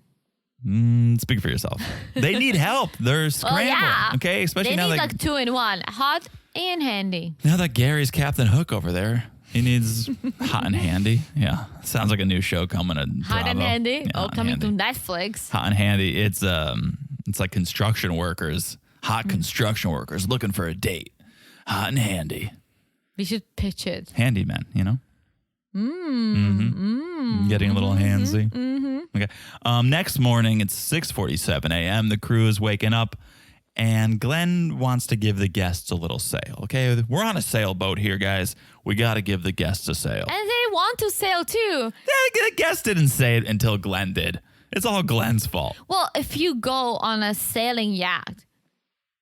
D: Speak for yourself. They need help. They're scrambling.
E: yeah.
D: Okay, especially
E: They
D: now
E: need
D: that
E: like 2 in 1, hot and handy.
D: now that Gary's Captain Hook over there. He needs hot and handy. Yeah, sounds like a new show coming to
E: Hot and
D: Bravo.
E: handy.
D: Yeah,
E: Oh,
D: hot and
E: coming to
D: handy.
E: Netflix.
D: Hot and handy. It's like construction workers. Hot construction workers looking for a date. Hot and handy.
E: We should pitch it.
D: Handymen, you know? Getting a little handsy. Okay. Next morning, it's 6:47 a.m. The crew is waking up, and Glenn wants to give the guests a little sail. Okay, we're on a sailboat here, guys. We got to give the guests a sail.
E: And they want to sail too.
D: The guests didn't say it until Glenn did. It's all Glenn's fault.
E: Well, if you go on a sailing yacht,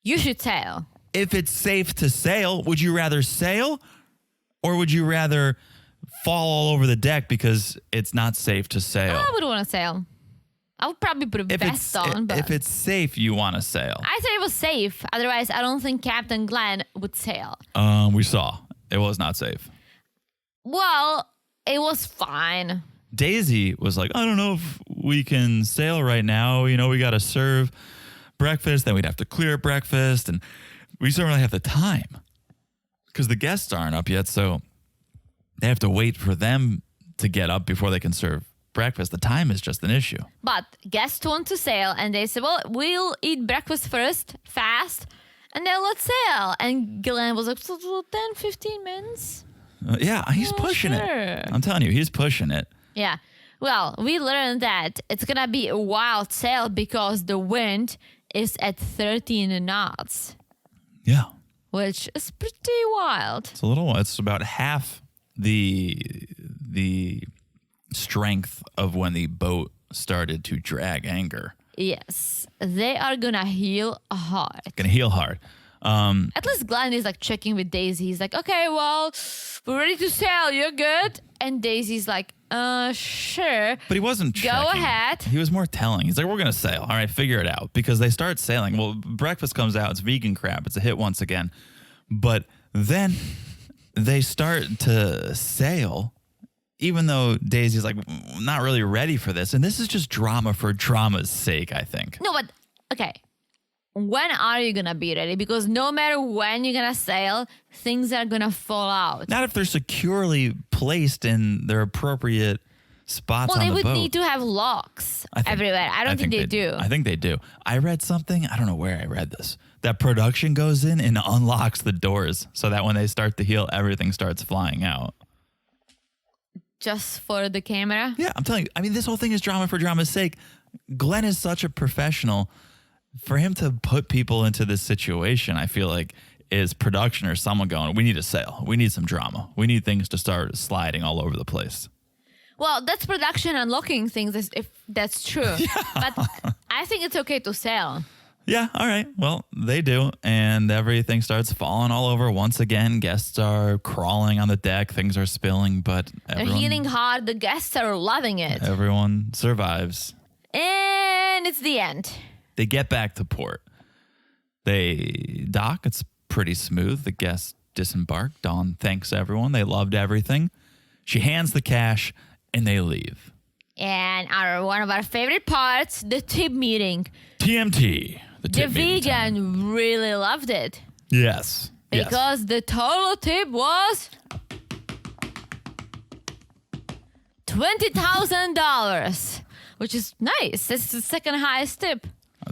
E: you should sail.
D: If it's safe to sail, would you rather sail, or would you rather fall all over the deck because it's not safe to sail?
E: I would want to sail. I would probably put a vest on, but
D: if it's safe, you want to sail.
E: I said it was safe. Otherwise, I don't think Captain Glenn would sail.
D: We saw it was not safe.
E: Well, it was fine.
D: Daisy was like, I don't know if we can sail right now. You know, we got to serve breakfast, then we'd have to clear breakfast, and we just don't really have the time because the guests aren't up yet, so they have to wait for them to get up before they can serve breakfast. The time is just an issue.
E: But guests want to sail, and they said, well, we'll eat breakfast first, fast, and then let's sail. And Glenn was like, so 10, 15 minutes?
D: Yeah, he's pushing
E: sure.
D: it. I'm telling you, he's pushing it.
E: Yeah. Well, we learned that it's going to be a wild sail because the wind is at 13 knots,
D: Yeah.
E: which is pretty wild.
D: It's about half the strength of when the boat started to drag anchor.
E: Yes. They are going to heal hard.
D: Gonna heal hard.
E: At least Glenn is like checking with Daisy. He's like, okay, well, we're ready to sail. You're good. And Daisy's like, sure.
D: But he wasn't checking.
E: Go ahead.
D: He was more telling. He's like, we're gonna sail. All right, figure it out. Because they start sailing. Well, breakfast comes out. It's vegan crap. It's a hit once again. But then they start to sail, even though Daisy's like, not really ready for this. And this is just drama for drama's sake, I think.
E: No, but okay. When are you going to be ready? Because no matter when you're going to sail, things are going to fall out.
D: Not if they're securely placed in their appropriate spots
E: Well,
D: on
E: they
D: the
E: would
D: boat.
E: need to have locks everywhere. I don't think they do.
D: I think they do. I read something. I don't know where I read this. That production goes in and unlocks the doors so that when they start to heal, everything starts flying out.
E: Just for the camera?
D: Yeah, I'm telling you. I mean, this whole thing is drama for drama's sake. Glenn is such a professional. For him to put people into this situation, I feel like is production or someone going, we need a sail. We need some drama. We need things to start sliding all over the place.
E: Well, that's production unlocking things if that's true. But I think it's okay to sail.
D: Yeah, all right. Well, they do. And everything starts falling all over once again. Guests are crawling on the deck. Things are spilling, but
E: They're healing hard. The guests are loving it.
D: everyone survives.
E: And it's the end.
D: They get back to port. They dock. It's pretty smooth. The guests disembark. Dawn thanks everyone. They loved everything. She hands the cash and they leave.
E: And one of our favorite parts, the tip meeting.
D: TMT. The
E: The
D: tip meeting time.
E: vegan really loved it
D: Yes. Yes.
E: because the total tip was $20,000, which is nice. That's the second highest tip.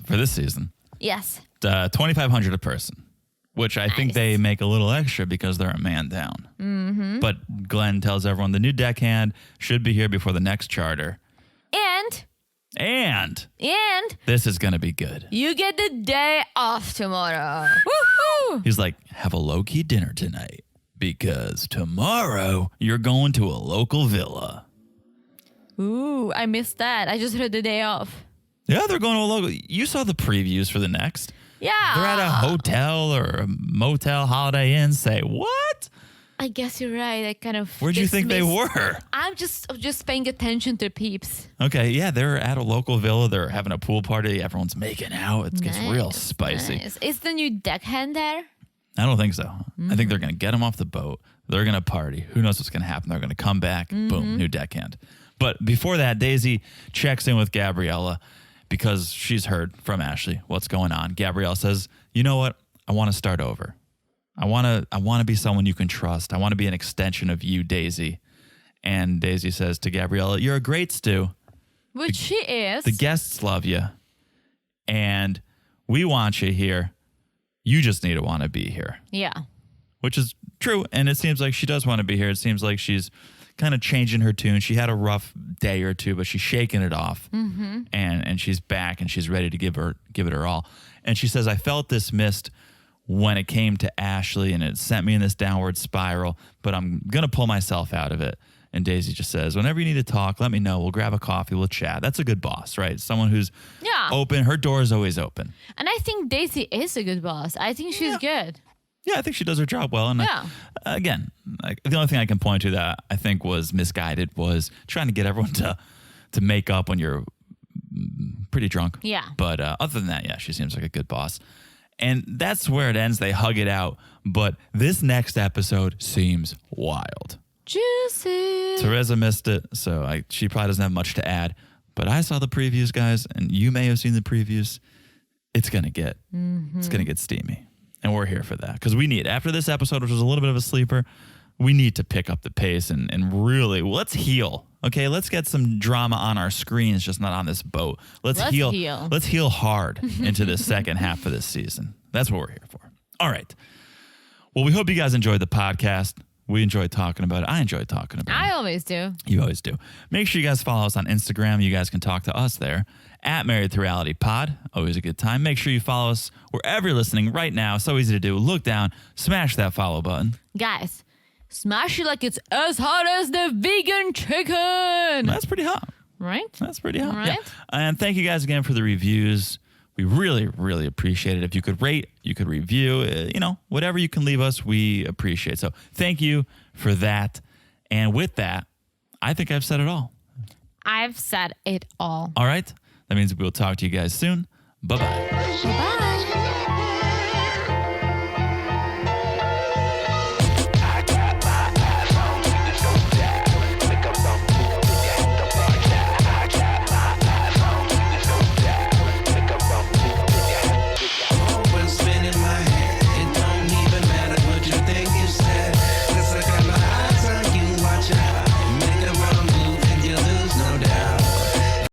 D: For this season.
E: Yes.
D: $2,500 a person, which I think
E: Nice.
D: they make a little extra because they're a man down. Mm-hmm. But Glenn tells everyone the new deckhand should be here before the next charter.
E: And
D: And this is going to be good.
E: you get the day off tomorrow. Woohoo!
D: He's like, have a low-key dinner tonight because tomorrow you're going to a local villa.
E: Ooh, I missed that. I just heard the day off.
D: Yeah, they're going to a local. You saw the previews for the next.
E: Yeah.
D: They're at a hotel or a motel, Holiday Inn. Say, what?
E: I guess you're right. I kind of.
D: Where'd you think they were?
E: I'm just paying attention to peeps.
D: Okay, yeah, they're at a local villa. They're having a pool party. Everyone's making out. It gets real spicy.
E: Nice. Is the new deckhand there?
D: I don't think so. I think they're going to get him off the boat. They're going to party. Who knows what's going to happen? They're going to come back. Boom, new deckhand. But before that, Daisy checks in with Gabriela because she's heard from Ashley what's going on. Gabriela says, you know what? I want to start over. I want to be someone you can trust. I want to be an extension of you, Daisy. And Daisy says to Gabriela, you're a great stew.
E: Which she is.
D: The guests love you. And we want you here. You just need to want to be here.
E: Yeah.
D: Which is true. And it seems like she does want to be here. It seems like she's kind of changing her tune. She had a rough day or two, but she's shaking it off. And she's back and she's ready to give it her all. And she says, I felt this mist when it came to Ashley and it sent me in this downward spiral, but I'm going to pull myself out of it. And Daisy just says, whenever you need to talk, let me know. We'll grab a coffee. We'll chat. That's a good boss, right? Someone who's open. Her door is always open.
E: And I think Daisy is a good boss. I think she's good.
D: Yeah, I think she does her job well. And again, the only thing I can point to that I think was misguided was trying to get everyone to make up when you're pretty drunk.
E: Yeah.
D: But other than that, yeah, she seems like a good boss. And that's where it ends. They hug it out. But this next episode seems wild.
E: Juicy.
D: Teresa missed it, so she probably doesn't have much to add. But I saw the previews, guys, and you may have seen the previews. It's gonna get steamy, and we're here for that because we need after this episode, which was a little bit of a sleeper. We need to pick up the pace and really let's heal. Okay, let's get some drama on our screens, just not on this boat. Let's heal. Let's heal hard into the second half of this season. That's what we're here for. All right. Well, we hope you guys enjoyed the podcast. We enjoyed talking about it. I enjoyed talking about it.
E: I always do.
D: You always do. Make sure you guys follow us on Instagram. You guys can talk to us there at Married to Reality Pod. Always a good time. Make sure you follow us wherever you're listening right now. So easy to do. Look down, smash that follow button.
E: Guys, smash it like it's as hot as the vegan chicken.
D: That's pretty hot.
E: Right?
D: That's pretty hot.
E: Right?
D: Yeah. And thank you guys again for the reviews. We really, really appreciate it. If you could rate, you could review, whatever you can leave us, we appreciate. So thank you for that. And with that, I think I've said it all.
E: I've said it all.
D: All right. That means we'll talk to you guys soon. Bye-bye.
E: Bye-bye.